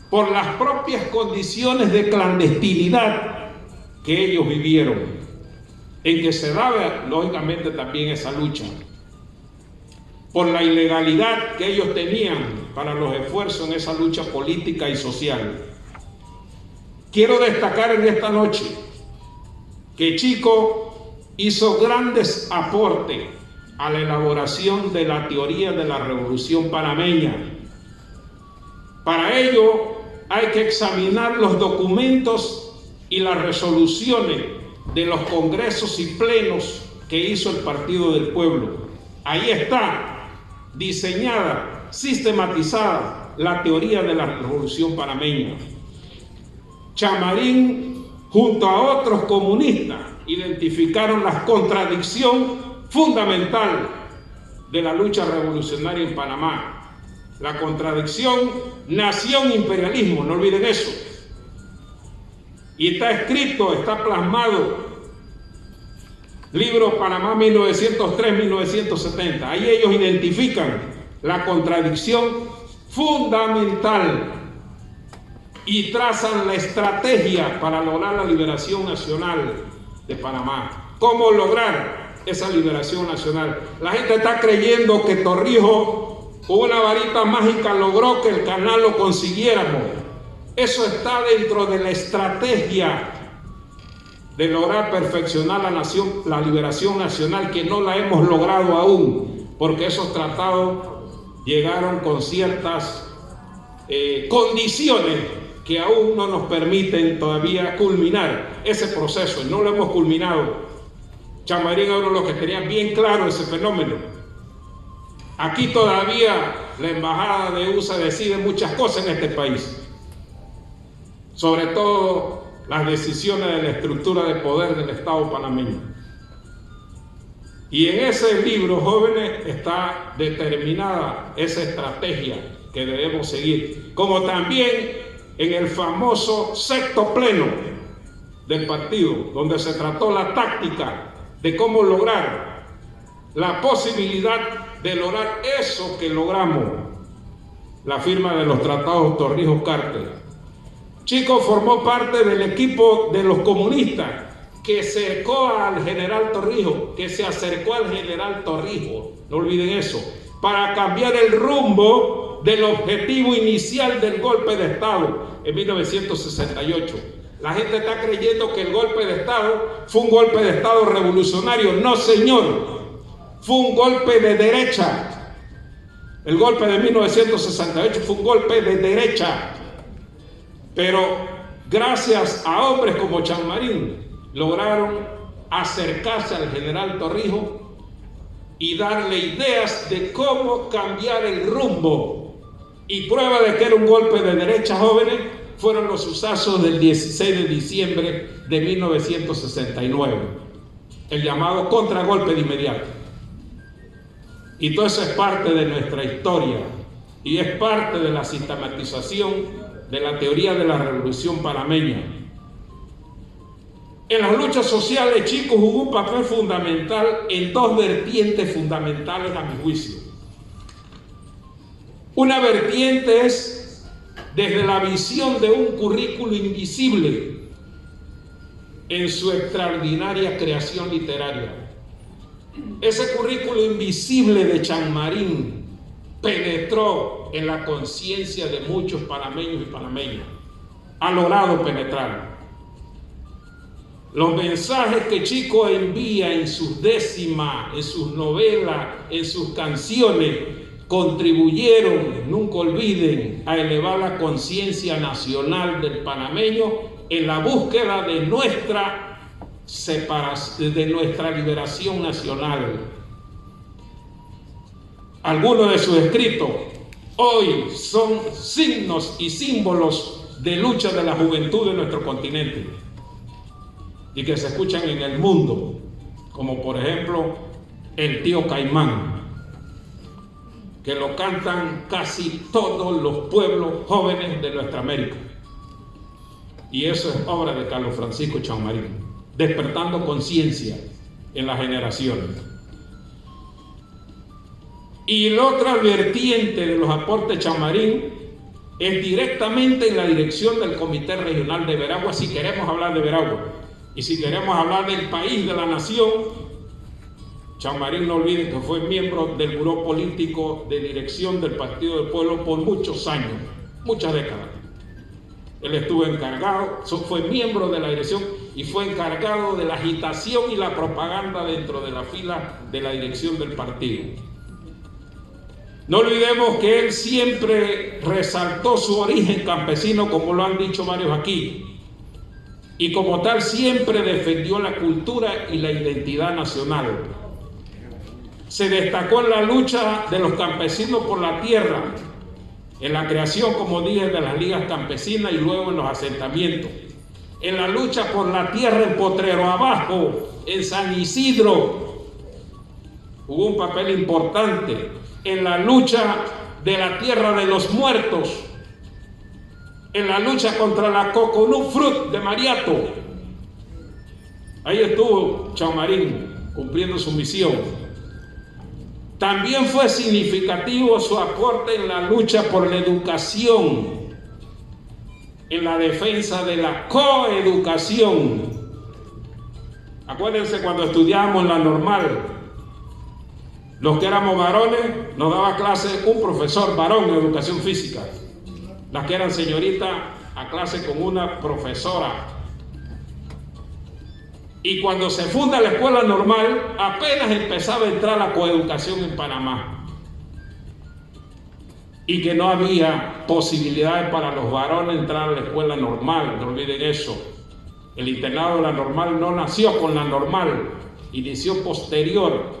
por las propias condiciones de clandestinidad que ellos vivieron, en que se daba lógicamente también esa lucha, por la ilegalidad que ellos tenían para los esfuerzos en esa lucha política y social. Quiero destacar en esta noche que Chico hizo grandes aportes a la elaboración de la teoría de la Revolución Panameña. Para ello hay que examinar los documentos y las resoluciones de los congresos y plenos que hizo el Partido del Pueblo. Ahí está diseñada, sistematizada la teoría de la Revolución Panameña. Chanmarín junto a otros comunistas identificaron la contradicción fundamental de la lucha revolucionaria en Panamá. La contradicción nación-imperialismo, no olviden eso. Y está escrito, está plasmado, libro Panamá 1903-1970. Ahí ellos identifican la contradicción fundamental y trazan la estrategia para lograr la liberación nacional de Panamá. ¿Cómo lograr esa liberación nacional? La gente está creyendo que Torrijos con una varita mágica logró que el canal lo consiguiéramos. Eso está dentro de la estrategia de lograr perfeccionar la nación, la liberación nacional, que no la hemos logrado aún, porque esos tratados llegaron con ciertas condiciones que aún no nos permiten todavía culminar ese proceso, y no lo hemos culminado. Chanmarín era uno de los que tenía bien claro ese fenómeno. Aquí todavía la embajada de USA decide muchas cosas en este país, sobre todo las decisiones de la estructura de poder del Estado panameño. Y en ese libro, jóvenes, está determinada esa estrategia que debemos seguir, como también en el famoso sexto pleno del partido, donde se trató la táctica de cómo lograr la posibilidad de lograr eso que logramos la firma de los tratados Torrijos-Carter. Chico formó parte del equipo de los comunistas que cercó al general Torrijos, que se acercó al general Torrijos, no olviden eso, para cambiar el rumbo del objetivo inicial del golpe de Estado en 1968. La gente está creyendo que el golpe de Estado fue un golpe de Estado revolucionario. No, señor, fue un golpe de derecha. El golpe de 1968 fue un golpe de derecha. Pero gracias a hombres como Chanmarín lograron acercarse al general Torrijos y darle ideas de cómo cambiar el rumbo. Y prueba de que era un golpe de derecha, jóvenes, fueron los sucesos del 16 de diciembre de 1969, el llamado contragolpe de inmediato. Y todo eso es parte de nuestra historia y es parte de la sistematización de la teoría de la revolución panameña. En las luchas sociales, Chico jugó un papel fundamental en dos vertientes fundamentales a mi juicio. Una vertiente es desde la visión de un currículo invisible en su extraordinaria creación literaria. Ese currículo invisible de Chanmarín penetró en la conciencia de muchos panameños y panameñas. Ha logrado penetrar. Los mensajes que Chico envía en sus décimas, en sus novelas, en sus canciones, contribuyeron, nunca olviden, a elevar la conciencia nacional del panameño en la búsqueda de nuestra separación, de nuestra liberación nacional. Algunos de sus escritos hoy son signos y símbolos de lucha de la juventud de nuestro continente y que se escuchan en el mundo, como por ejemplo El Tío Caimán, que lo cantan casi todos los pueblos jóvenes de nuestra América. Y eso es obra de Carlos Francisco Chanmarín, despertando conciencia en las generaciones. Y la otra vertiente de los aportes de Chanmarín es directamente en la dirección del Comité Regional de Veragua, si queremos hablar de Veragua. Y si queremos hablar del país, de la nación, Chanmarín, no olviden que fue miembro del Buró Político de Dirección del Partido del Pueblo por muchos años, muchas décadas. Él estuvo encargado, fue miembro de la dirección y fue encargado de la agitación y la propaganda dentro de la fila de la dirección del partido. No olvidemos que él siempre resaltó su origen campesino, como lo han dicho varios aquí, y como tal siempre defendió la cultura y la identidad nacional. Se destacó en la lucha de los campesinos por la tierra, en la creación, como dije, de las ligas campesinas y luego en los asentamientos, en la lucha por la tierra en Potrero Abajo, en San Isidro, jugó un papel importante, en la lucha de la tierra de los muertos, en la lucha contra la Coconut Fruit de Mariato. Ahí estuvo Chanmarín cumpliendo su misión. También fue significativo su aporte en la lucha por la educación, en la defensa de la coeducación. Acuérdense cuando estudiábamos en la normal, los que éramos varones nos daba clase un profesor varón de educación física, las que eran señoritas a clase con una profesora. Y cuando se funda la escuela normal, apenas empezaba a entrar la coeducación en Panamá. Y que no había posibilidades para los varones entrar a la escuela normal, no olviden eso. El internado de la normal no nació con la normal, inició posterior.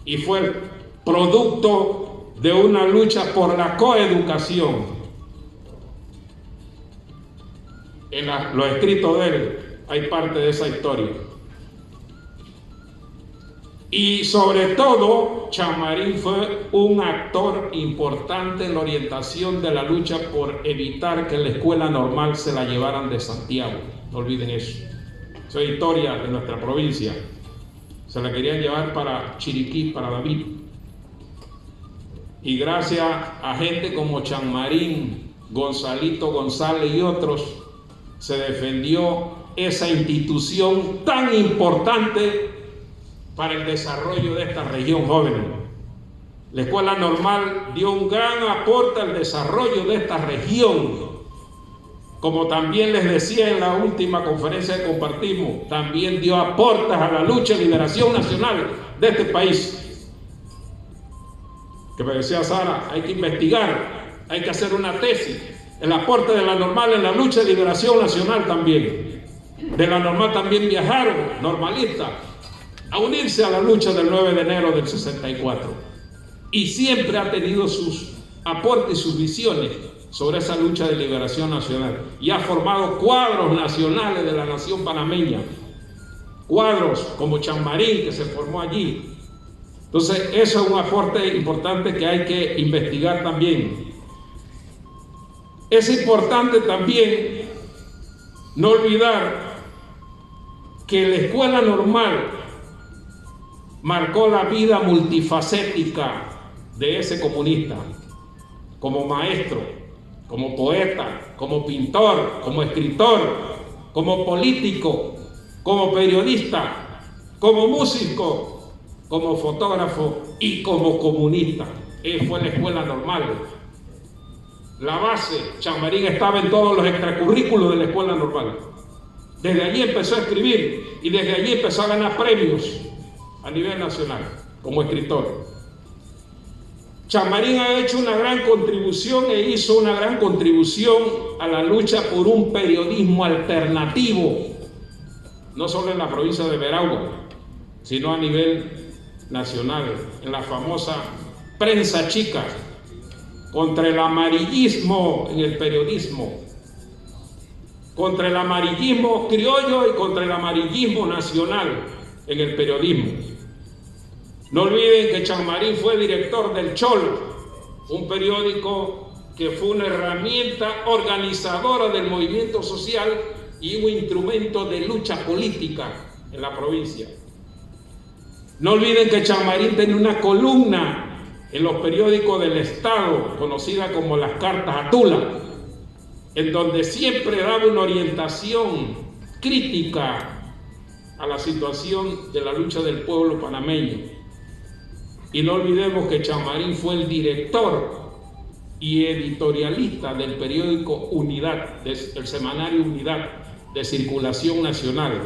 Y fue producto de una lucha por la coeducación. En los escritos de él hay parte de esa historia. Y sobre todo, Chanmarín fue un actor importante en la orientación de la lucha por evitar que la escuela normal se la llevaran de Santiago. No olviden eso. Esa es historia de nuestra provincia. Se la querían llevar para Chiriquí, para David. y gracias a gente como Chanmarín, Gonzalito González y otros, se defendió esa institución tan importante para el desarrollo de esta región, jóvenes. La Escuela Normal dio un gran aporte al desarrollo de esta región. Como también les decía en la última conferencia que compartimos, también dio aportes a la lucha de liberación nacional de este país. Que me decía Sara, hay que investigar, hay que hacer una tesis. El aporte de la Normal en la lucha de liberación nacional también. De la Normal también viajaron normalistas a unirse a la lucha del 9 de enero del 64. Y siempre ha tenido sus aportes y sus visiones sobre esa lucha de liberación nacional. Y ha formado cuadros nacionales de la nación panameña. Cuadros como Chanmarín, que se formó allí. Entonces, eso es un aporte importante que hay que investigar también. Es importante también no olvidar que la Escuela Normal marcó la vida multifacética de ese comunista, como maestro, como poeta, como pintor, como escritor, como político, como periodista, como músico, como fotógrafo y como comunista. Fue la Escuela Normal. La base, Chanmarín estaba en todos los extracurrículos de la Escuela Normal. Desde allí empezó a escribir y desde allí empezó a ganar premios a nivel nacional como escritor. Chanmarín ha hecho una gran contribución e hizo una gran contribución a la lucha por un periodismo alternativo, no solo en la provincia de Veragua, sino a nivel nacional, en la famosa prensa chica, contra el amarillismo en el periodismo, contra el amarillismo criollo y contra el amarillismo nacional en el periodismo. No olviden que Chanmarín fue director del Chol, un periódico que fue una herramienta organizadora del movimiento social y un instrumento de lucha política en la provincia. No olviden que Chanmarín tenía una columna en los periódicos del Estado, conocida como las Cartas a Tula, en donde siempre daba una orientación crítica a la situación de la lucha del pueblo panameño. Y no olvidemos que Chanmarín fue el director y editorialista del periódico Unidad, del semanario Unidad de circulación nacional.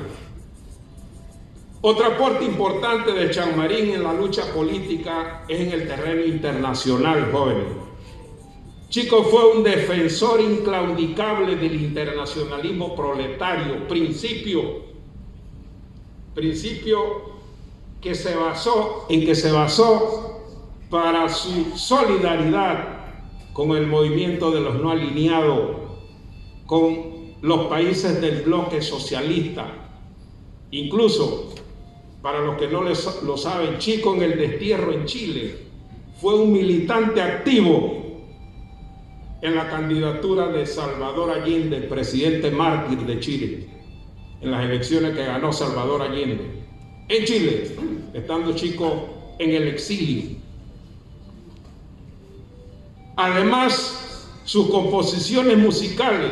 Otro aporte importante de Chanmarín en la lucha política es en el terreno internacional, jóvenes. Chico fue un defensor inclaudicable del internacionalismo proletario, principio que se basó para su solidaridad con el movimiento de los no alineados, con los países del bloque socialista. Incluso, para los que no lo saben, Chico en el destierro en Chile fue un militante activo en la candidatura de Salvador Allende, el presidente mártir de Chile, en las elecciones que ganó Salvador Allende en Chile, estando Chico en el exilio. Además, sus composiciones musicales,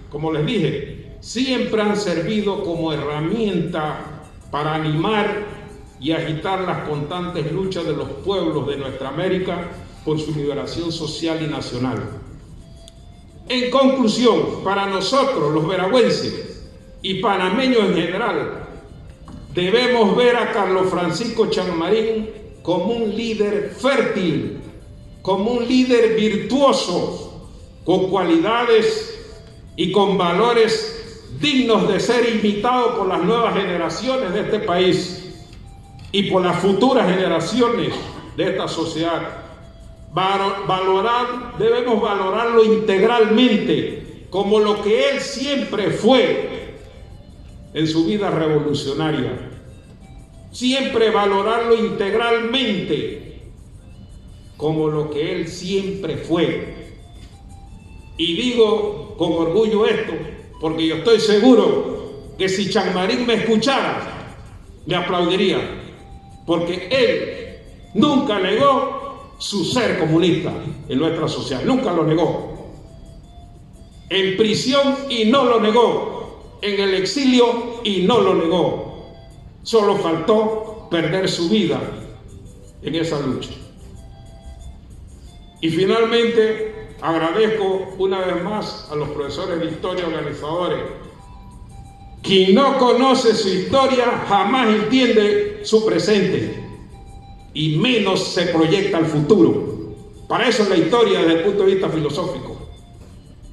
como les dije, siempre han servido como herramienta para animar y agitar las constantes luchas de los pueblos de nuestra América por su liberación social y nacional. En conclusión, para nosotros, los veragüenses y panameños en general, debemos ver a Carlos Francisco Chanmarín como un líder fértil, como un líder virtuoso, con cualidades y con valores dignos de ser imitados por las nuevas generaciones de este país y por las futuras generaciones de esta sociedad. Debemos valorarlo integralmente como lo que él siempre fue en su vida revolucionaria. Siempre valorarlo integralmente como lo que él siempre fue. Y digo con orgullo esto, porque yo estoy seguro que si Chanmarín me escuchara, me aplaudiría, porque él nunca negó su ser comunista en nuestra sociedad, nunca lo negó. En prisión y no lo negó, en el exilio y no lo negó. Solo faltó perder su vida en esa lucha. Y finalmente agradezco una vez más a los profesores de historia organizadores. Quien no conoce su historia jamás entiende su presente y menos se proyecta al futuro. Para eso es la historia desde el punto de vista filosófico.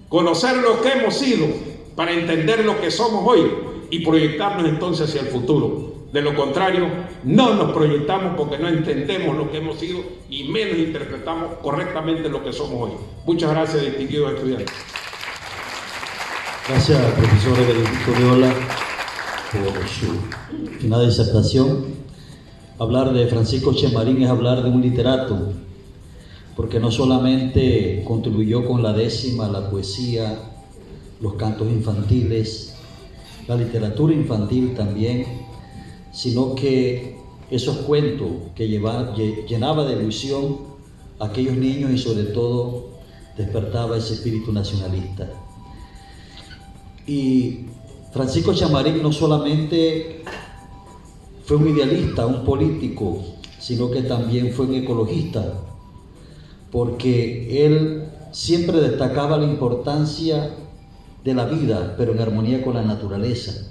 Conocer lo que hemos sido para entender lo que somos hoy y proyectarnos entonces hacia el futuro. De lo contrario, no nos proyectamos porque no entendemos lo que hemos sido y menos interpretamos correctamente lo que somos hoy. Muchas gracias, distinguidos estudiantes. Gracias, profesor Benedicto Viola, por su final de disertación. Hablar de Francisco Chemarín es hablar de un literato, porque no solamente contribuyó con la décima, la poesía, los cantos infantiles, la literatura infantil también, sino que esos cuentos que llenaba de ilusión a aquellos niños y sobre todo despertaba ese espíritu nacionalista. Y Francisco Chamarín no solamente fue un idealista, un político, sino que también fue un ecologista, porque él siempre destacaba la importancia de la vida, pero en armonía con la naturaleza.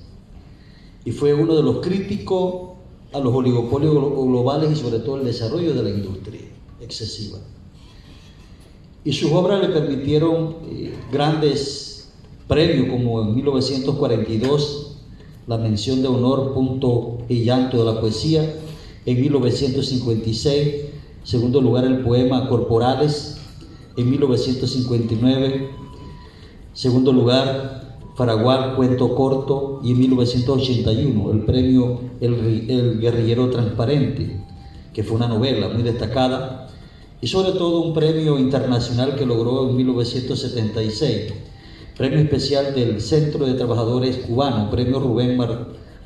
Y fue uno de los críticos a los oligopolios globales y sobre todo el desarrollo de la industria excesiva. Y sus obras le permitieron grandes premios, como en 1942 la mención de honor Punto y Llanto de la Poesía, en 1956 segundo lugar el poema Corporales, en 1959 segundo lugar Faragual, cuento corto, y en 1981 el premio El Guerrillero Transparente, que fue una novela muy destacada, y sobre todo un premio internacional que logró en 1976, premio especial del Centro de Trabajadores Cubano, premio Rubén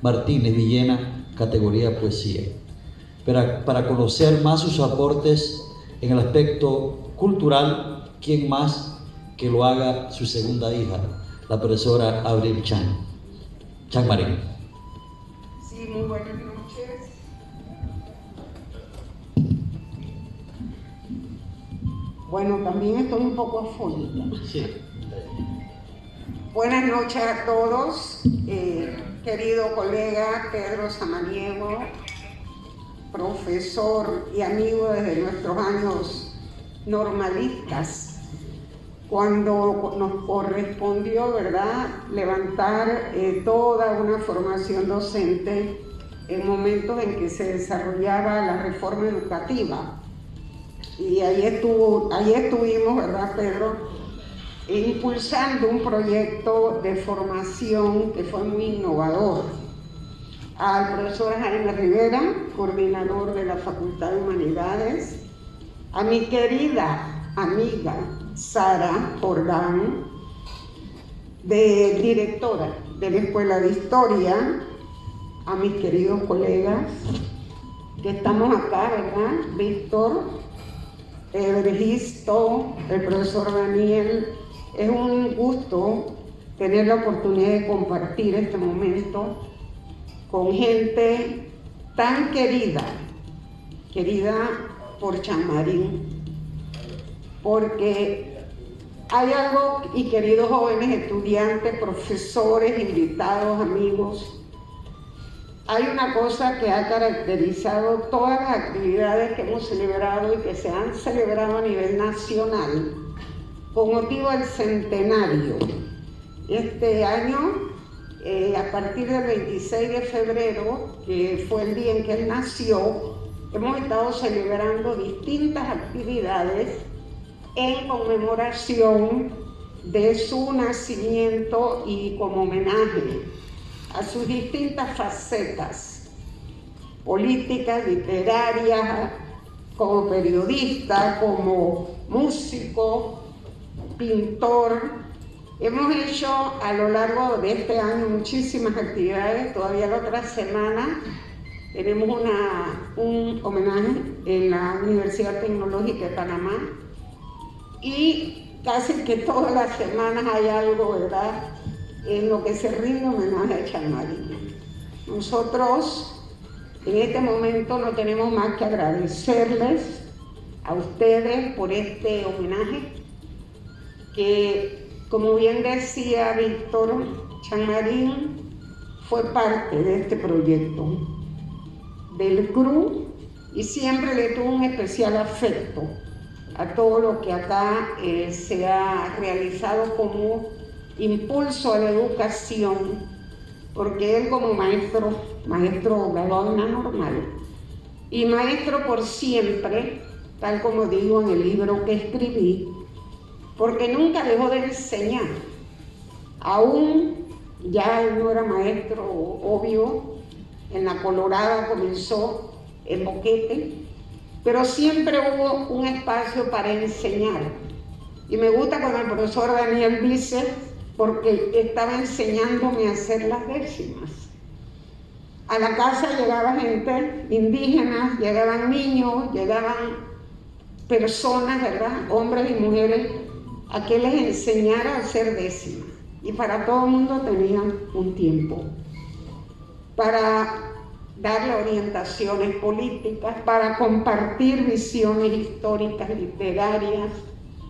Martínez Villena, categoría poesía. Para conocer más sus aportes en el aspecto cultural, ¿quién más que lo haga su segunda hija, la profesora Abril Chamarín? Sí, muy buenas noches. Bueno, también estoy un poco afónica. Sí. Buenas noches a todos, querido colega Pedro Samaniego, profesor y amigo desde nuestros años normalistas, cuando nos correspondió, ¿verdad?, levantar toda una formación docente en momentos en que se desarrollaba la reforma educativa. Y ahí estuvimos, ¿verdad, Pedro?, impulsando un proyecto de formación que fue muy innovador. Al profesor Jaime Rivera, coordinador de la Facultad de Humanidades, a mi querida amiga Sara Jordán, directora de la Escuela de Historia, a mis queridos colegas que estamos acá, ¿verdad? Víctor, Evergisto, el profesor Daniel. Es un gusto tener la oportunidad de compartir este momento con gente tan querida por Chamarín, porque hay algo, y queridos jóvenes estudiantes, profesores, invitados, amigos, hay una cosa que ha caracterizado todas las actividades que hemos celebrado y que se han celebrado a nivel nacional con motivo del centenario. Este año, a partir del 26 de febrero, que fue el día en que él nació, hemos estado celebrando distintas actividades en conmemoración de su nacimiento y como homenaje a sus distintas facetas políticas, literarias, como periodista, como músico, pintor. Hemos hecho a lo largo de este año muchísimas actividades. Todavía la otra semana tenemos un homenaje en la Universidad Tecnológica de Panamá y casi que todas las semanas hay algo, ¿verdad?, en lo que se rinde homenaje a Chanmarín. Nosotros en este momento no tenemos más que agradecerles a ustedes por este homenaje que, como bien decía Víctor, Chanmarín fue parte de este proyecto del CRU y siempre le tuvo un especial afecto a todo lo que acá se ha realizado como impulso a la educación, porque él como maestro graduado en la normal y maestro por siempre, tal como digo en el libro que escribí, porque nunca dejó de enseñar. Aún ya él no era maestro, obvio, en la Colorada comenzó en Boquete, pero siempre hubo un espacio para enseñar. Y me gusta cuando el profesor Daniel dice, porque estaba enseñándome a hacer las décimas. A la casa llegaba gente indígena, llegaban niños, llegaban personas, ¿verdad?, hombres y mujeres, a que les enseñara a hacer décimas. Y para todo el mundo tenían un tiempo para darle orientaciones políticas, para compartir visiones históricas, literarias.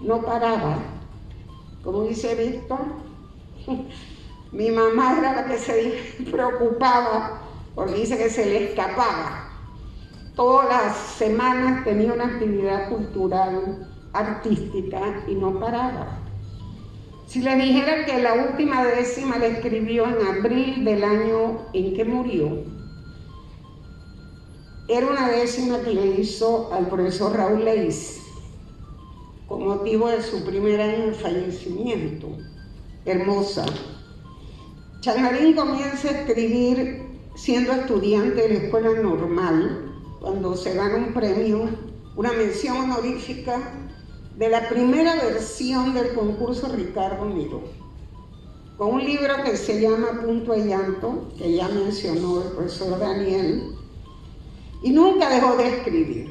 No paraba. Como dice Víctor, mi mamá era la que se preocupaba porque dice que se le escapaba. Todas las semanas tenía una actividad cultural, artística y no paraba. Si le dijera que la última décima la escribió en abril del año en que murió, era una décima que le hizo al profesor Raúl Leis con motivo de su primer año de fallecimiento. Hermosa. Chanmarín comienza a escribir siendo estudiante de la escuela normal, cuando se gana un premio, una mención honorífica de la primera versión del concurso Ricardo Miró, con un libro que se llama Punto de Llanto, que ya mencionó el profesor Daniel, y nunca dejó de escribir.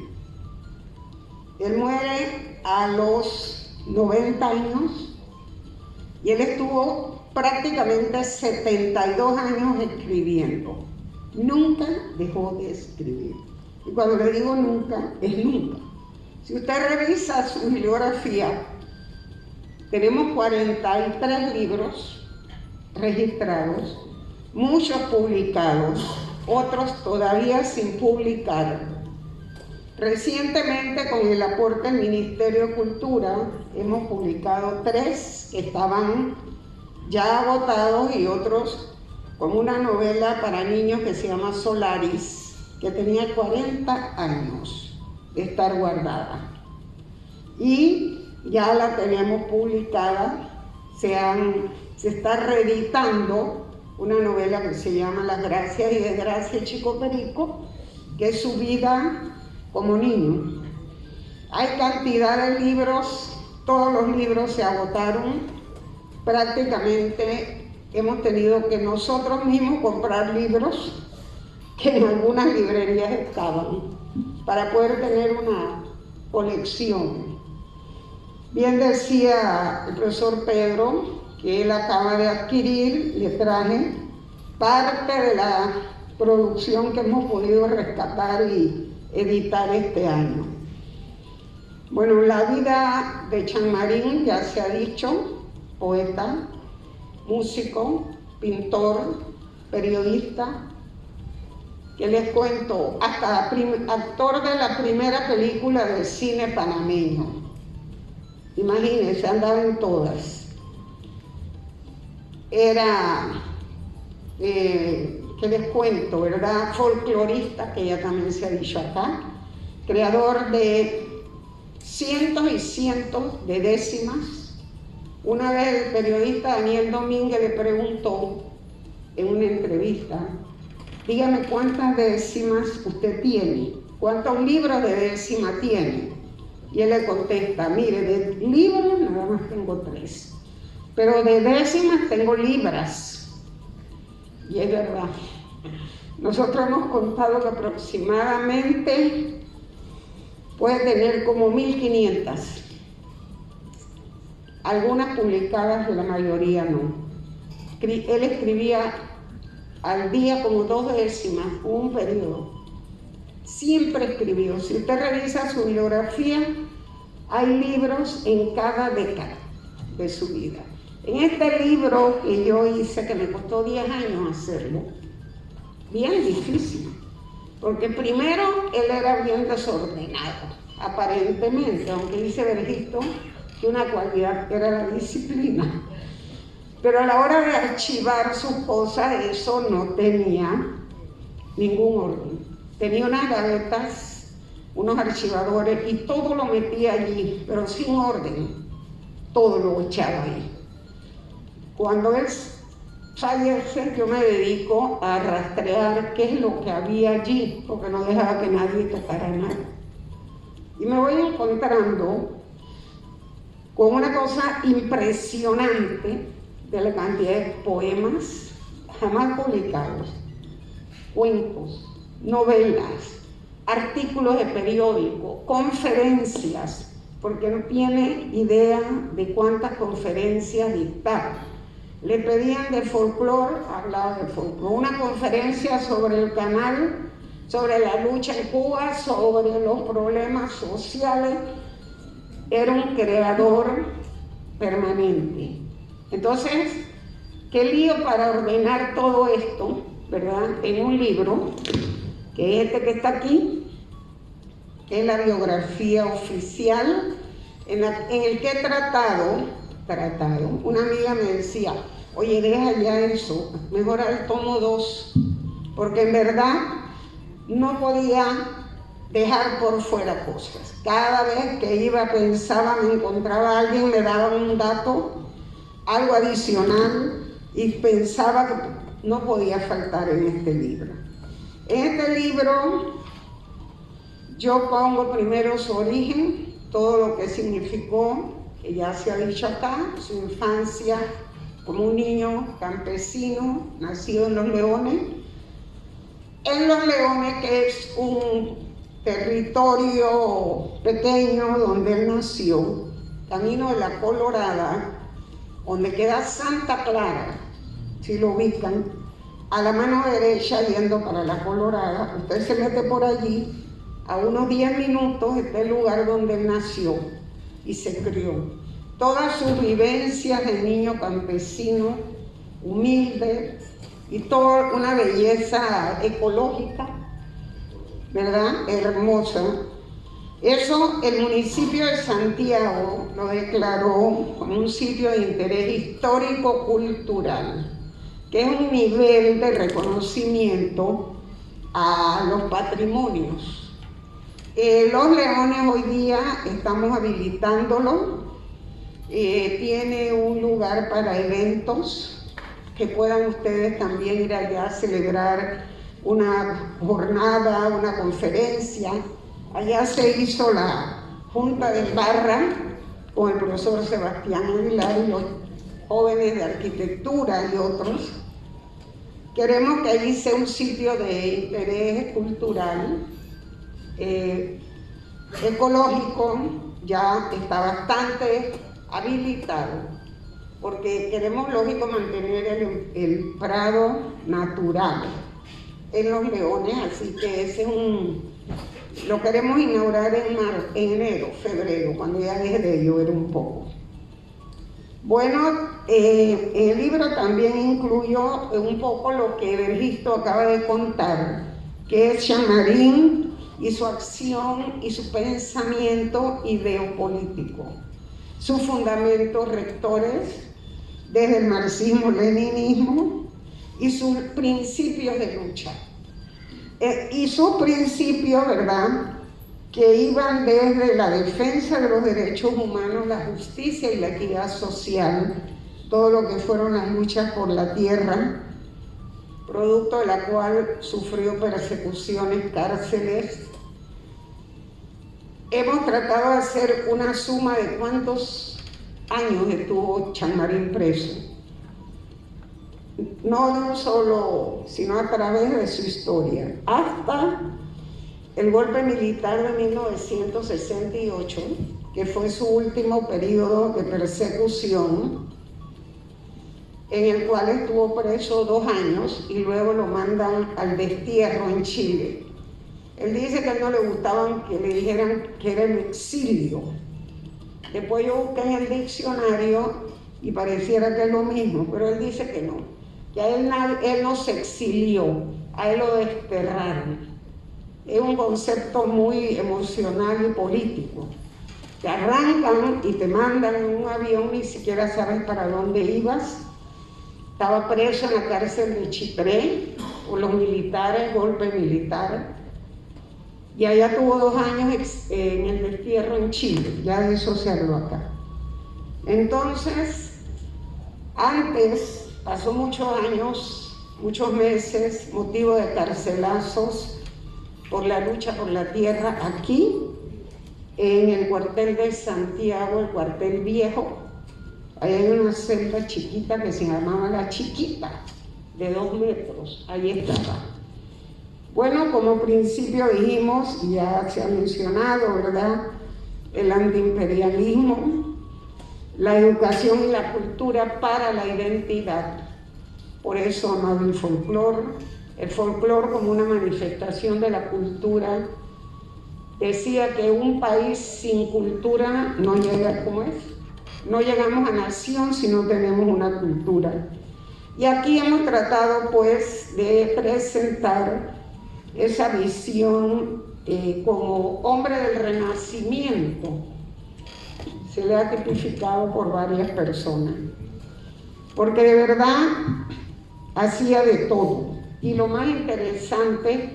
Él muere a los 90 años y él estuvo prácticamente 72 años escribiendo. Nunca dejó de escribir. Y cuando le digo nunca, es nunca. Si usted revisa su bibliografía, tenemos 43 libros registrados, muchos publicados, otros todavía sin publicar. Recientemente, con el aporte del Ministerio de Cultura, hemos publicado 3 que estaban ya agotados y otros con una novela para niños que se llama Solaris, que tenía 40 años de estar guardada. Y ya la tenemos publicada, se está reeditando una novela que se llama Las gracias y desgracias de Chico Perico, que es su vida como niño. Hay cantidad de libros, todos los libros se agotaron, prácticamente hemos tenido que nosotros mismos comprar libros que en algunas librerías estaban, para poder tener una colección. Bien decía el profesor Pedro que él acaba de adquirir, le traje parte de la producción que hemos podido rescatar y editar este año. Bueno, la vida de Chanmarín ya se ha dicho: poeta, músico, pintor, periodista. Que les cuento, hasta actor de la primera película del cine panameño. Imagínense, andaba en todas. Era, ¿qué les cuento, verdad? Folclorista, que ya también se ha dicho acá, creador de cientos y cientos de décimas. Una vez el periodista Daniel Domínguez le preguntó en una entrevista: dígame cuántas décimas usted tiene, cuántos libros de décima tiene. Y él le contesta: mire, de libros nada más tengo 3, pero de décimas tengo libras. Y es verdad, Nosotros hemos contado que aproximadamente puede tener como 1500. Algunas publicadas, la mayoría no. Él escribía al día como 2 décimas, un periodo. Siempre escribió. Si usted revisa su biografía, hay libros en cada década de su vida. En este libro que yo hice, que me costó 10 años hacerlo, bien difícil, porque primero él era bien desordenado, aparentemente, aunque dice Vergito que una cualidad era la disciplina. Pero a la hora de archivar sus cosas, eso no tenía ningún orden. Tenía unas gavetas, unos archivadores, y todo lo metía allí, pero sin orden. Todo lo echaba ahí. Cuando él fallece, yo me dedico a rastrear qué es lo que había allí, porque no dejaba que nadie tocara nada. Y me voy encontrando con una cosa impresionante de la cantidad de poemas jamás publicados, cuentos, novelas, artículos de periódico, conferencias, porque no tiene idea de cuántas conferencias dictaba. Le pedían de folclore, hablaba de folclore, una conferencia sobre el canal, sobre la lucha en Cuba, sobre los problemas sociales. Era un creador permanente. Entonces, qué lío para ordenar todo esto, ¿verdad? En un libro, que es este que está aquí, que es la biografía oficial, en el que he tratado, una amiga me decía, oye, deja ya eso, mejor al tomo 2, porque en verdad no podía dejar por fuera cosas. Cada vez que iba, pensaba, me encontraba a alguien, me daba un dato, algo adicional, y pensaba que no podía faltar en este libro. En este libro yo pongo primero su origen, todo lo que significó, que ya se ha dicho acá, su infancia como un niño campesino, nacido en Los Leones. En Los Leones, que es un territorio pequeño donde él nació, camino de la Colorada, donde queda Santa Clara, si lo ubican, a la mano derecha yendo para la Colorada. Usted se mete por allí, a unos 10 minutos está el lugar donde él nació y se crió. Todas sus vivencias de niño campesino, humilde, y toda una belleza ecológica, ¿verdad? Hermosa. Eso el municipio de Santiago lo declaró como un sitio de interés histórico-cultural, que es un nivel de reconocimiento a los patrimonios. Los Leones hoy día estamos habilitándolo, tiene un lugar para eventos, que puedan ustedes también ir allá a celebrar una jornada, una conferencia. Allá se hizo la Junta de Barra con el profesor Sebastián Aguilar y los jóvenes de arquitectura y otros. Queremos que allí sea un sitio de interés cultural, ecológico, ya está bastante habilitado, porque queremos, lógico, mantener el prado natural en Los Leones, así que ese es lo queremos inaugurar en enero, febrero, cuando ya deje de llover un poco. Bueno, el libro también incluyó un poco lo que Vergisto acaba de contar, que es Chamarín y su acción y su pensamiento ideopolítico, sus fundamentos rectores desde el marxismo-leninismo y sus principios de lucha. Y sus principios, ¿verdad?, que iban desde la defensa de los derechos humanos, la justicia y la equidad social, todo lo que fueron las luchas por la tierra, producto de la cual sufrió persecuciones, cárceles. Hemos tratado de hacer una suma de cuántos años estuvo Chamarín preso. no de un solo, sino a través de su historia, hasta el golpe militar de 1968, que fue su último periodo de persecución, en el cual estuvo preso 2 años y luego lo mandan al destierro en Chile. Él dice que a él no le gustaban que le dijeran que era el exilio. Después yo busqué en el diccionario y pareciera que es lo mismo, pero él dice que no, que a él no se exilió, a él lo desterraron. Es un concepto muy emocional y político. Te arrancan y te mandan en un avión, ni siquiera sabes para dónde ibas. Estaba preso en la cárcel de Chitré por los militares, golpe militar. Y allá tuvo 2 años en el destierro en Chile, ya de eso se habló acá. Entonces, antes, pasó muchos años, muchos meses, motivo de carcelazos por la lucha por la tierra aquí, en el cuartel de Santiago, el cuartel viejo. Ahí hay una celda chiquita que se llamaba La Chiquita, de 2 metros, ahí estaba. Bueno, como principio dijimos, ya se ha mencionado, ¿verdad?, el antiimperialismo, la educación y la cultura para la identidad. Por eso amaba el folclore como una manifestación de la cultura. Decía que un país sin cultura no llega, ¿cómo es? No llegamos a nación si no tenemos una cultura. Y aquí hemos tratado pues de presentar esa visión como hombre del Renacimiento. Se le ha tipificado por varias personas, porque de verdad hacía de todo. Y lo más interesante,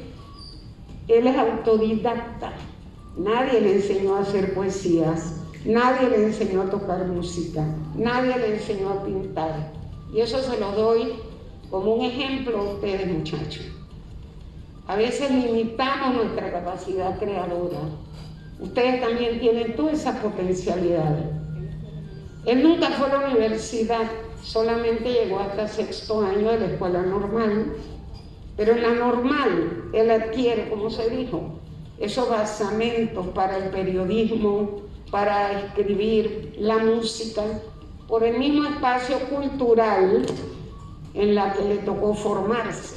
él es autodidacta. Nadie le enseñó a hacer poesías, nadie le enseñó a tocar música, nadie le enseñó a pintar. Y eso se lo doy como un ejemplo a ustedes, muchachos. A veces limitamos nuestra capacidad creadora. Ustedes también tienen todas esas potencialidades. Él nunca fue a la universidad, solamente llegó hasta 6º año de la escuela normal. Pero en la normal, él adquiere, como se dijo, esos basamentos para el periodismo, para escribir, la música, por el mismo espacio cultural en la que le tocó formarse,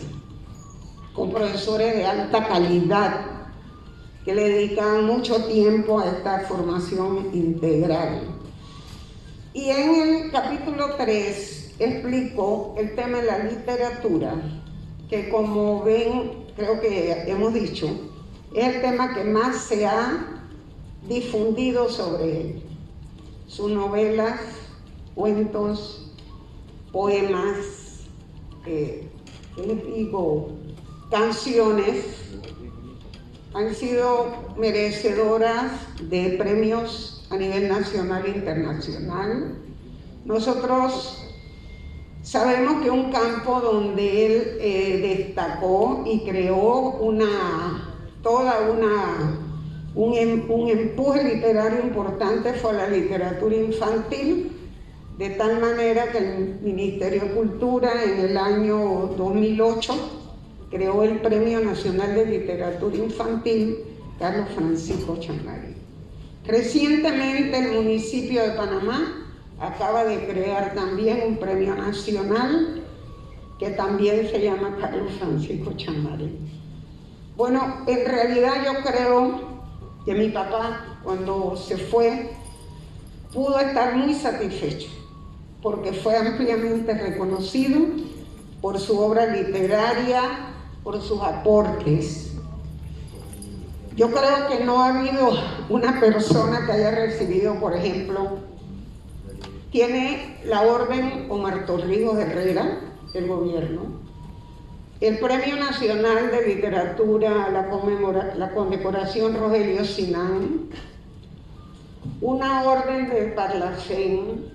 con profesores de alta calidad que le dedicaban mucho tiempo a esta formación integral. Y en el capítulo 3 explico el tema de la literatura, que como ven, creo que hemos dicho, es el tema que más se ha difundido sobre él. Sus novelas, cuentos, poemas, les digo, canciones, han sido merecedoras de premios a nivel nacional e internacional. Nosotros sabemos que un campo donde él destacó y creó un empuje literario importante fue la literatura infantil, de tal manera que el Ministerio de Cultura en el año 2008 creó el Premio Nacional de Literatura Infantil Carlos Francisco Chammarín. Recientemente el municipio de Panamá acaba de crear también un premio nacional que también se llama Carlos Francisco Chammarín. Bueno, en realidad yo creo que mi papá, cuando se fue, pudo estar muy satisfecho, porque fue ampliamente reconocido por su obra literaria, por sus aportes. Yo creo que no ha habido una persona que haya recibido, por ejemplo, tiene la orden Omar Torrijos Herrera, del gobierno, el Premio Nacional de Literatura, la condecoración Rogelio Sinán, una orden de Parlacén,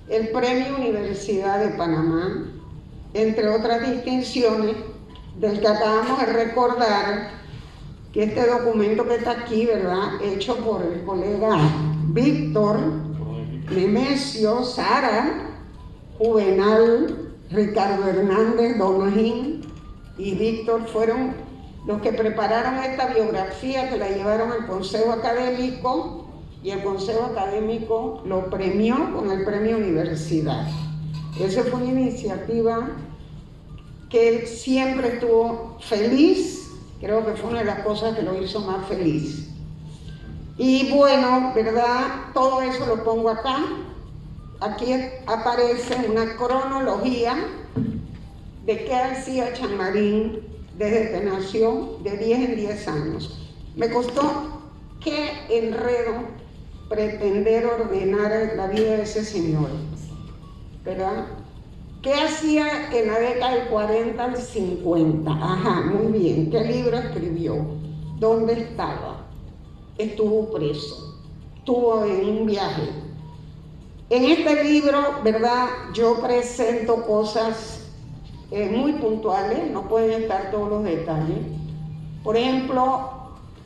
el Premio Universidad de Panamá, entre otras distinciones, del que acabamos de recordar que este documento que está aquí, ¿verdad?, hecho por el colega Víctor, Nemesio, Sara, Juvenal, Ricardo Hernández, Donajín y Víctor fueron los que prepararon esta biografía, que la llevaron al Consejo Académico, y el Consejo Académico lo premió con el Premio Universidad. Esa fue una iniciativa que él siempre estuvo feliz, creo que fue una de las cosas que lo hizo más feliz. Y bueno, ¿verdad? Todo eso lo pongo acá. Aquí aparece una cronología de qué hacía Chamarín desde que nació, de 10 en 10 años. Me costó qué enredo pretender ordenar la vida de ese señor, ¿verdad? ¿Qué hacía en la década del 40 al 50? Ajá, muy bien. ¿Qué libro escribió? ¿Dónde estaba? Estuvo preso, estuvo en un viaje. En este libro, ¿verdad? Yo presento cosas muy puntuales, no pueden estar todos los detalles. Por ejemplo,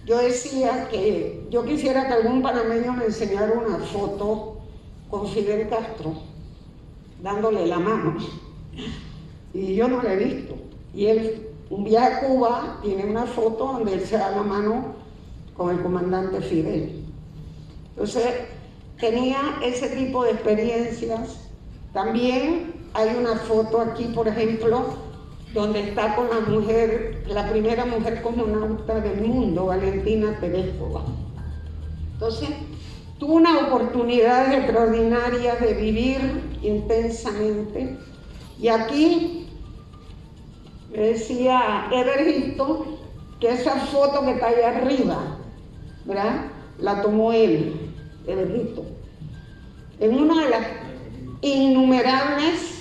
yo decía que yo quisiera que algún panameño me enseñara una foto con Fidel Castro, dándole la mano. Y yo no la he visto. Y él, un viaje a Cuba, tiene una foto donde él se da la mano con el comandante Fidel. Entonces, tenía ese tipo de experiencias. También hay una foto aquí, por ejemplo, donde está con la mujer, la primera mujer cosmonauta del mundo, Valentina Tereshkova. Entonces, tuvo unas oportunidades extraordinarias de vivir intensamente. Y aquí me decía Evergito que esa foto que está ahí arriba, ¿verdad? La tomó él, Evergito, en una de las innumerables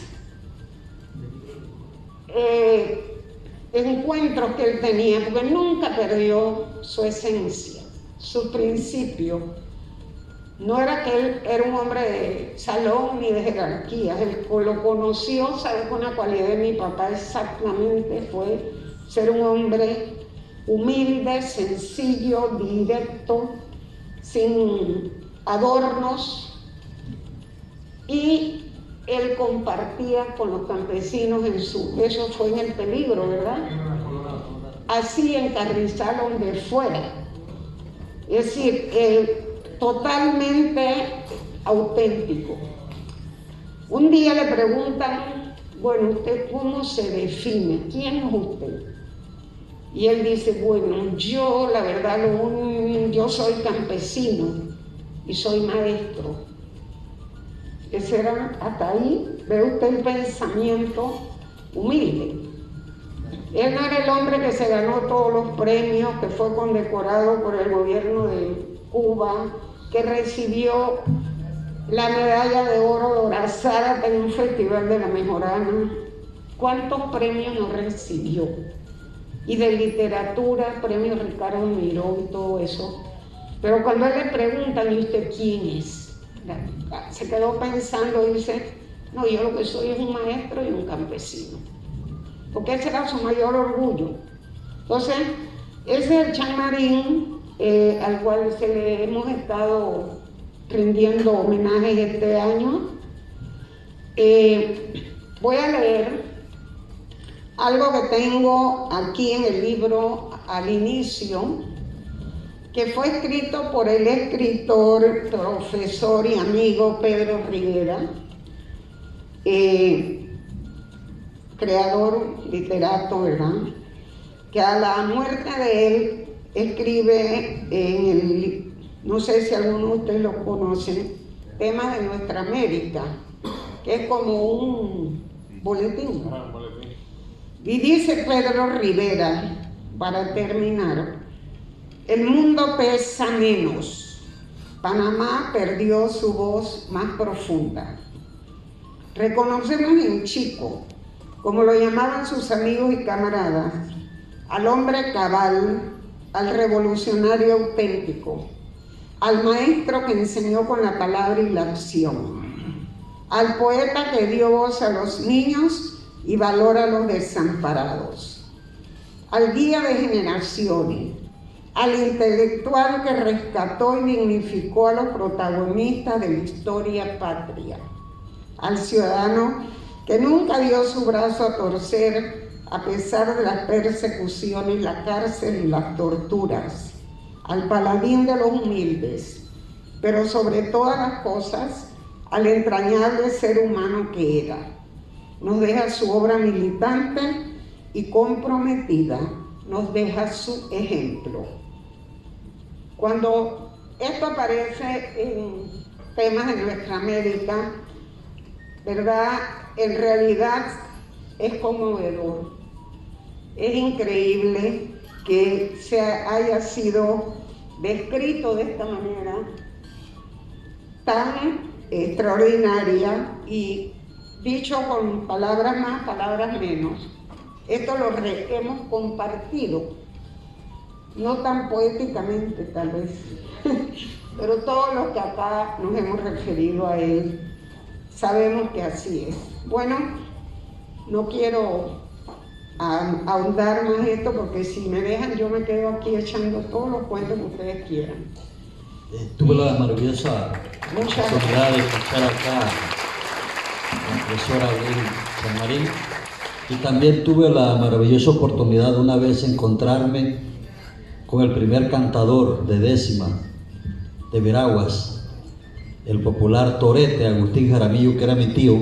encuentros que él tenía, porque nunca perdió su esencia, su principio. No era que él era un hombre de salón ni de jerarquías, él lo conoció, sabe que una cualidad de mi papá exactamente fue ser un hombre humilde, sencillo, directo, sin adornos, y él compartía con los campesinos eso fue en El Peligro, ¿verdad? Así en Carrizal, donde fuera. Es decir, totalmente auténtico. Un día le preguntan, bueno, ¿usted cómo se define? ¿Quién es usted? Y él dice, bueno, yo la verdad, yo soy campesino y soy maestro. Ese era, hasta ahí, ve usted el pensamiento humilde. Él no era el hombre que se ganó todos los premios, que fue condecorado por el gobierno de Cuba, que recibió la medalla de oro dorazada en un festival de la Mejorana. ¿Cuántos premios no recibió? Y de literatura, premio Ricardo Miró y todo eso. Pero cuando a él le preguntan, ¿y usted quién es? Se quedó pensando y dice, no, yo lo que soy es un maestro y un campesino. Porque ese era su mayor orgullo. Entonces, ese es el Chamarín al cual se le hemos estado rindiendo homenajes este año. Voy a leer algo que tengo aquí en el libro al inicio, que fue escrito por el escritor, profesor y amigo Pedro Rivera, creador, literato, ¿verdad? Que a la muerte de él escribe no sé si alguno de ustedes lo conocen, Temas de Nuestra América, que es como un boletín. Y dice Pedro Rivera, para terminar, el mundo pesa menos. Panamá perdió su voz más profunda. Reconocemos en Chico, como lo llamaban sus amigos y camaradas, al hombre cabal, al revolucionario auténtico, al maestro que enseñó con la palabra y la acción, al poeta que dio voz a los niños y valora a los desamparados, al guía de generaciones, al intelectual que rescató y dignificó a los protagonistas de la historia patria, al ciudadano que nunca dio su brazo a torcer a pesar de las persecuciones, la cárcel y las torturas, al paladín de los humildes, pero sobre todas las cosas, al entrañable ser humano que era. Nos deja su obra militante y comprometida, nos deja su ejemplo. Cuando esto aparece en temas de nuestra América, ¿verdad? En realidad es conmovedor. Es increíble que se haya sido descrito de esta manera tan extraordinaria y dicho con palabras más, palabras menos. Esto lo hemos compartido, no tan poéticamente tal vez, pero todos los que acá nos hemos referido a él sabemos que así es. Bueno, no quiero ahondar más esto porque si me dejan yo me quedo aquí echando todos los cuentos que ustedes quieran. Tuve la maravillosa oportunidad de escuchar acá a la profesora Abril Chanmarín, y también tuve la maravillosa oportunidad de una vez encontrarme con el primer cantador de décima de Veraguas, el popular torete Agustín Jaramillo, que era mi tío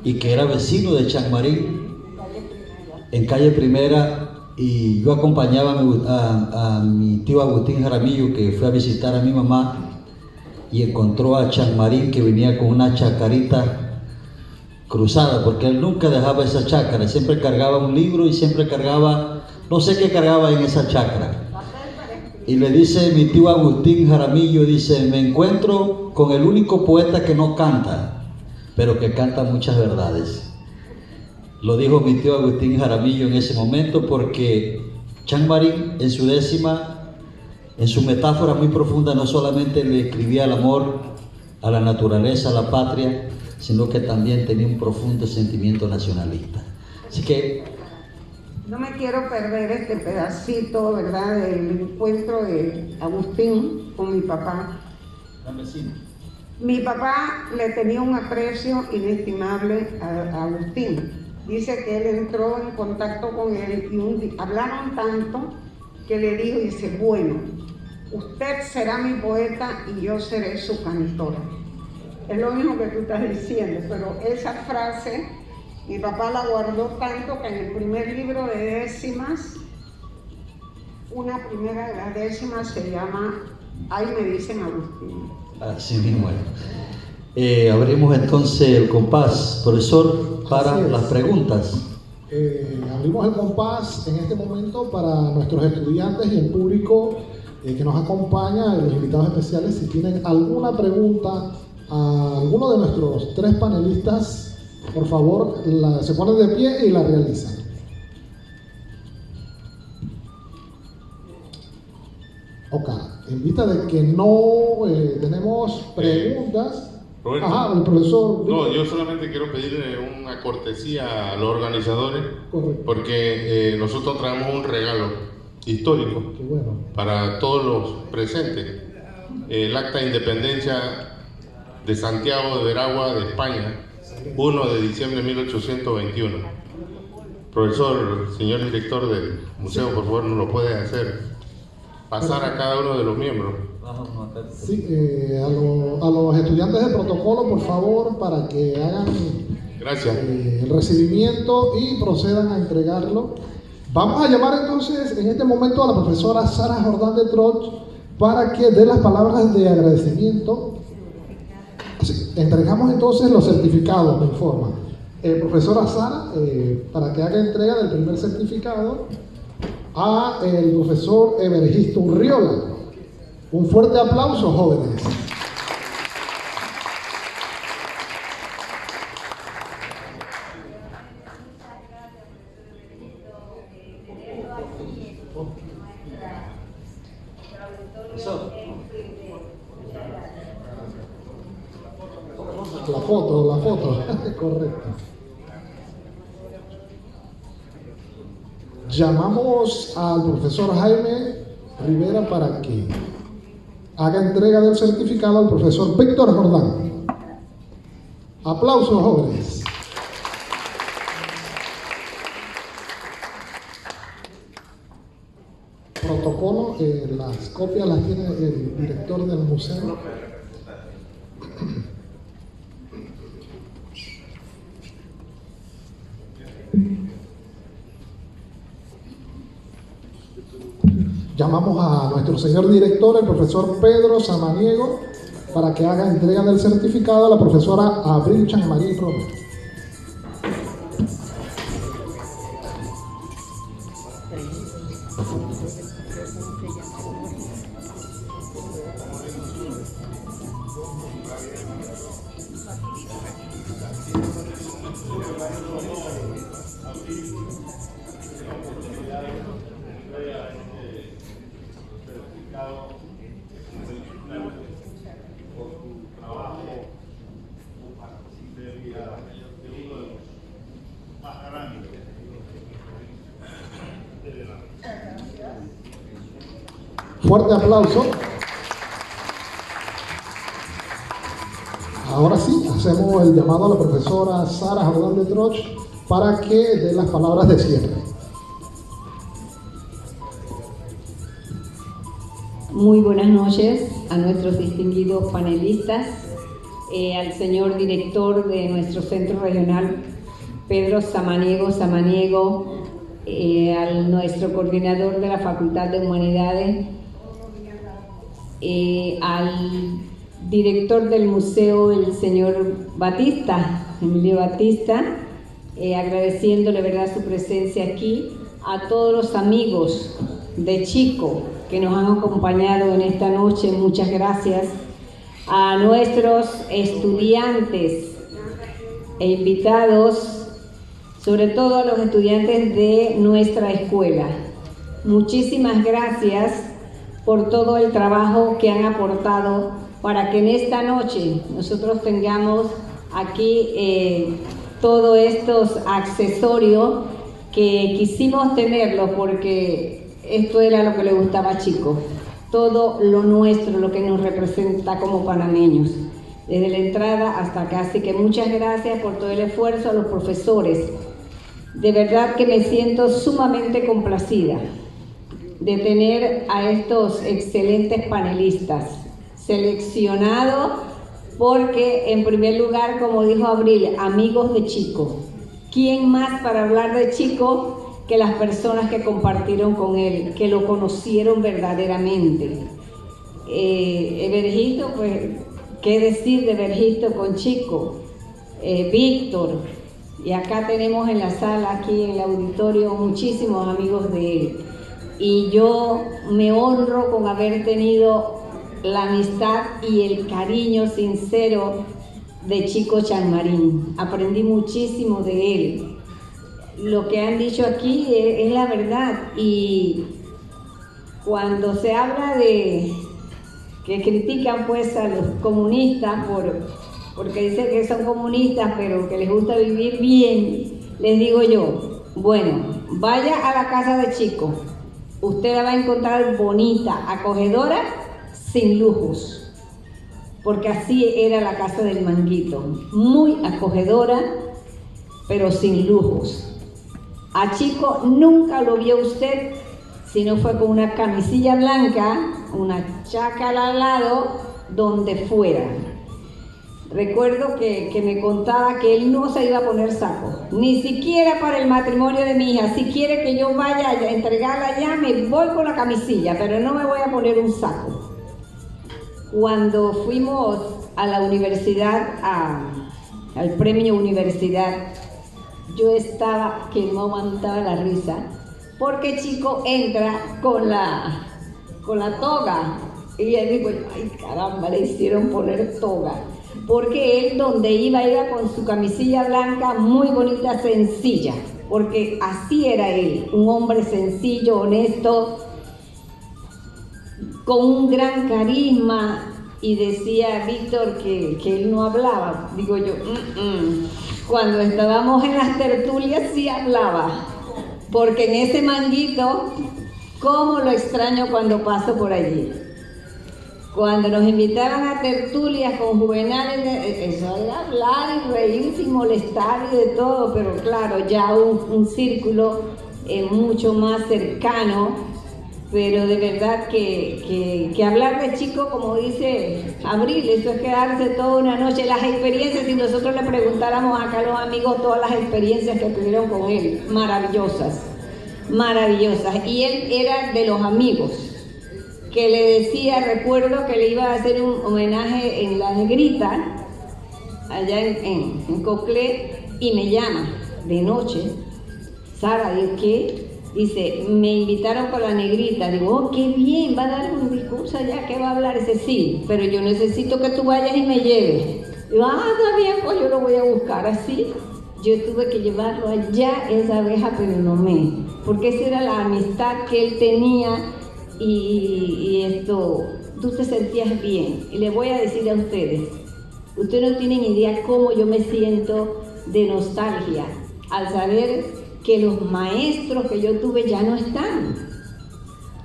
y que era vecino de Chanmarín en calle Primera, y yo acompañaba a mi tío Agustín Jaramillo, que fue a visitar a mi mamá y encontró a Chanmarín, que venía con una chacarita cruzada, porque él nunca dejaba esa chácara, siempre cargaba un libro y siempre cargaba, no sé qué cargaba en esa chácara. Y le dice mi tío Agustín Jaramillo, dice: me encuentro con el único poeta que no canta, pero que canta muchas verdades. Lo dijo mi tío Agustín Jaramillo en ese momento, porque Chanmarín en su décima, en su metáfora muy profunda, no solamente le escribía el amor a la naturaleza, a la patria, sino que también tenía un profundo sentimiento nacionalista. Así que no me quiero perder este pedacito, ¿verdad?, del encuentro de Agustín con mi papá. Mi papá le tenía un aprecio inestimable a Agustín. Dice que él entró en contacto con él y hablaron tanto que le dijo, dice: bueno, usted será mi poeta y yo seré su cantora. Es lo mismo que tú estás diciendo, pero esa frase mi papá la guardó tanto que en el primer libro de décimas, una primera de las décimas se llama Ahí me dicen Agustín. Así mismo es. Abrimos entonces el compás, profesor, para las preguntas. Abrimos el compás en este momento para nuestros estudiantes y el público que nos acompaña, los invitados especiales. Si tienen alguna pregunta a alguno de nuestros tres panelistas, por favor, se ponen de pie y la realizan. Ok, en vista de que no tenemos preguntas, Roberto, el profesor. No, yo solamente quiero pedirle una cortesía a los organizadores. Correcto. Porque nosotros traemos un regalo histórico. Qué bueno. Para todos los presentes. El acta de independencia de Santiago de Veragua, de España, 1 de diciembre de 1821. Profesor, señor director del museo, por favor, ¿nos lo puede hacer pasar a cada uno de los miembros? Sí, a los estudiantes de protocolo, por favor, para que hagan Gracias. El recibimiento y procedan a entregarlo. Vamos a llamar entonces en este momento a la profesora Sara Jordán de Troch para que dé las palabras de agradecimiento. Sí, entregamos entonces los certificados, me informa. Profesora Sara, para que haga entrega del primer certificado a el profesor Evergisto Urriola. Un fuerte aplauso, jóvenes. La foto, correcto. Llamamos al profesor Jaime Rivera para que haga entrega del certificado al profesor Víctor Jordán. Aplausos, jóvenes. protocolo, las copias las tiene el director del museo. Llamamos a nuestro señor director, el profesor Pedro Samaniego, para que haga entrega del certificado a la profesora Abril Chanmarín Romero. Fuerte aplauso. Ahora sí, hacemos el llamado a la profesora Sara Jordán de Troch para que dé las palabras de cierre. Muy buenas noches a nuestros distinguidos panelistas, al señor director de nuestro centro regional, Pedro Samaniego, a nuestro coordinador de la Facultad de Humanidades, al director del museo, el señor Batista, Emilio Batista, agradeciéndole, ¿verdad?, su presencia aquí, a todos los amigos de Chico que nos han acompañado en esta noche, muchas gracias, a nuestros estudiantes e invitados, sobre todo a los estudiantes de nuestra escuela. Muchísimas gracias por todo el trabajo que han aportado para que en esta noche nosotros tengamos aquí todos estos accesorios que quisimos tenerlos porque esto era lo que le gustaba a Chico, todo lo nuestro, lo que nos representa como panameños, desde la entrada hasta acá. Así que muchas gracias por todo el esfuerzo a los profesores. De verdad que me siento sumamente complacida de tener a estos excelentes panelistas seleccionados porque, en primer lugar, como dijo Abril, amigos de Chico. ¿Quién más para hablar de Chico que las personas que compartieron con él, que lo conocieron verdaderamente? Evergito, pues, ¿qué decir de Evergito con Chico? Víctor, y acá tenemos en la sala, aquí en el auditorio, muchísimos amigos de él. Y yo me honro con haber tenido la amistad y el cariño sincero de Chico Chanmarín. Aprendí muchísimo de él. Lo que han dicho aquí es la verdad. Y cuando se habla de que critican pues a los comunistas porque dicen que son comunistas pero que les gusta vivir bien, les digo yo, bueno, vaya a la casa de Chico. Usted la va a encontrar bonita, acogedora, sin lujos, porque así era la casa del Manguito, muy acogedora, pero sin lujos. A Chico nunca lo vio usted, si no fue con una camisilla blanca, una chácara al lado, donde fuera. Recuerdo que me contaba que él no se iba a poner saco, ni siquiera para el matrimonio de mi hija. Si quiere que yo vaya a entregarla allá, me voy con la camisilla, pero no me voy a poner un saco. Cuando fuimos a la universidad, al premio universidad, yo estaba que no aguantaba la risa, porque Chico entra con la toga, y él dijo, ay caramba, le hicieron poner toga. Porque él donde iba con su camisilla blanca muy bonita, sencilla, porque así era él, un hombre sencillo, honesto, con un gran carisma. Y decía Víctor que él no hablaba. Digo yo, cuando estábamos en las tertulias sí hablaba, porque en ese Manguito, cómo lo extraño cuando paso por allí. Cuando nos invitaban a tertulias con Juvenales, eso era hablar y reír sin molestar y de todo, pero claro, ya un círculo mucho más cercano pero de verdad que hablar de Chico, como dice Abril, eso es quedarse toda una noche. Las experiencias, si nosotros le preguntáramos acá a los amigos todas las experiencias que tuvieron con él, maravillosas, maravillosas. Y él era de los amigos que le decía, recuerdo que le iba a hacer un homenaje en La Negrita, allá en Coclé, y me llama de noche, Sara, ¿y qué? Dice, me invitaron con La Negrita. Digo, oh, qué bien, va a dar un discurso allá, ¿qué va a hablar? Dice, sí, pero yo necesito que tú vayas y me lleves. Digo, está bien, pues yo lo voy a buscar. Así, yo tuve que llevarlo allá esa vez a Penonomé, porque esa era la amistad que él tenía y esto, tú te sentías bien. Y les voy a decir a ustedes no tienen idea cómo yo me siento de nostalgia al saber que los maestros que yo tuve ya no están.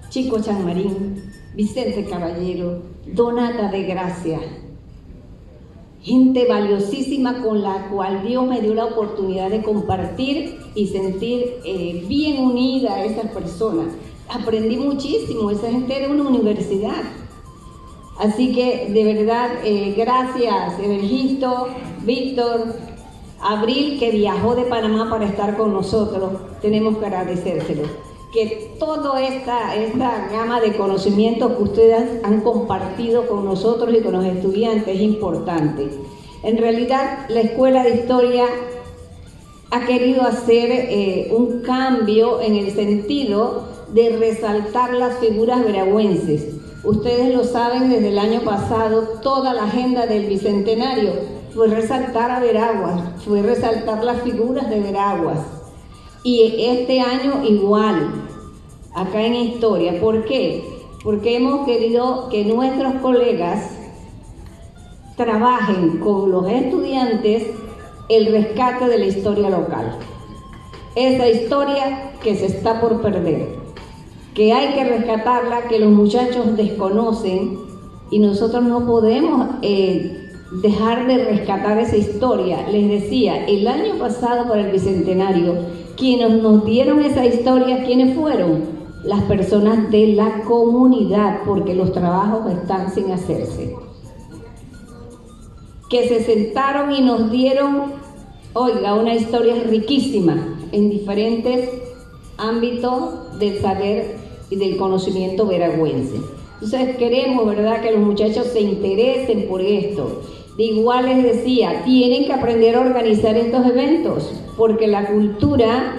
Chico Chanmarín, Vicente Caballero, Donata de Gracia, gente valiosísima con la cual Dios me dio la oportunidad de compartir y sentir bien unida a esas personas. Aprendí muchísimo, esa gente era una universidad. Así que de verdad, gracias Evergisto, Víctor, Abril, que viajó de Panamá para estar con nosotros, tenemos que agradecérselo. Que toda esta gama de conocimientos que ustedes han compartido con nosotros y con los estudiantes es importante. En realidad, la Escuela de Historia ha querido hacer un cambio en el sentido de resaltar las figuras veragüenses. Ustedes lo saben, desde el año pasado, toda la agenda del Bicentenario fue resaltar a Veraguas, fue resaltar las figuras de Veraguas. Y este año igual, acá en Historia. ¿Por qué? Porque hemos querido que nuestros colegas trabajen con los estudiantes el rescate de la historia local. Esa historia que se está por perder, que hay que rescatarla, que los muchachos desconocen y nosotros no podemos dejar de rescatar esa historia. Les decía, el año pasado para el Bicentenario, quienes nos dieron esa historia, ¿quiénes fueron? Las personas de la comunidad, porque los trabajos están sin hacerse. Que se sentaron y nos dieron, oiga, una historia riquísima en diferentes ámbitos del saber y del conocimiento veragüense. Entonces queremos, ¿verdad?, que los muchachos se interesen por esto. De igual les decía, tienen que aprender a organizar estos eventos, porque la cultura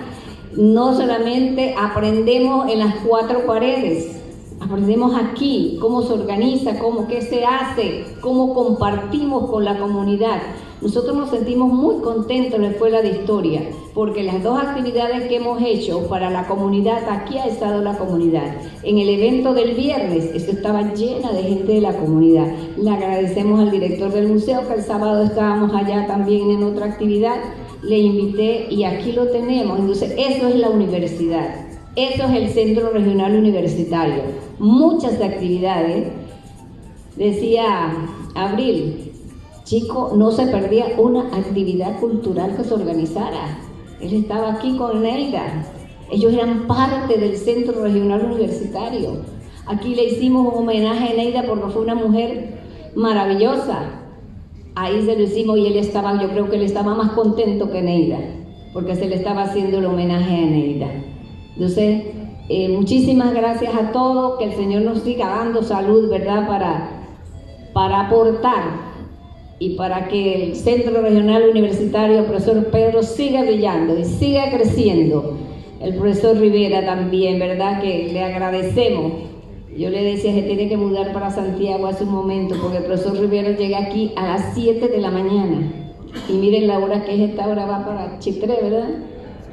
no solamente aprendemos en las cuatro paredes, aprendemos aquí cómo se organiza, qué se hace, cómo compartimos con la comunidad. Nosotros nos sentimos muy contentos en la Escuela de Historia, porque las dos actividades que hemos hecho para la comunidad, aquí ha estado la comunidad. En el evento del viernes, esto estaba llena de gente de la comunidad. Le agradecemos al director del museo, que el sábado estábamos allá también en otra actividad. Le invité y aquí lo tenemos. Entonces, eso es la universidad. Eso es el Centro Regional Universitario. Muchas actividades. Decía Abril, Chico no se perdía una actividad cultural que se organizara. Él estaba aquí con Neida. Ellos eran parte del Centro Regional Universitario. Aquí le hicimos un homenaje a Neida porque fue una mujer maravillosa. Ahí se lo hicimos y él estaba, yo creo que él estaba más contento que Neida, porque se le estaba haciendo el homenaje a Neida. Entonces, muchísimas gracias a todos, que el Señor nos siga dando salud, ¿verdad?, para aportar y para que el Centro Regional Universitario, el profesor Pedro, siga brillando y siga creciendo. El profesor Rivera también, ¿verdad?, que le agradecemos. Yo le decía, se tiene que mudar para Santiago hace un momento, porque el profesor Rivera llega aquí a las 7 de la mañana. Y miren la hora que es esta hora, va para Chitré, ¿verdad?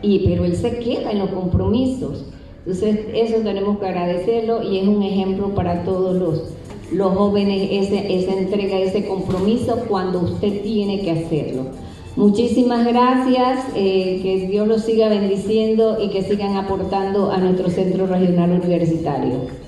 Pero él se queda en los compromisos. Entonces, eso tenemos que agradecerlo y es un ejemplo para todos los jóvenes, esa entrega, ese compromiso cuando usted tiene que hacerlo. Muchísimas gracias, que Dios los siga bendiciendo y que sigan aportando a nuestro Centro Regional Universitario.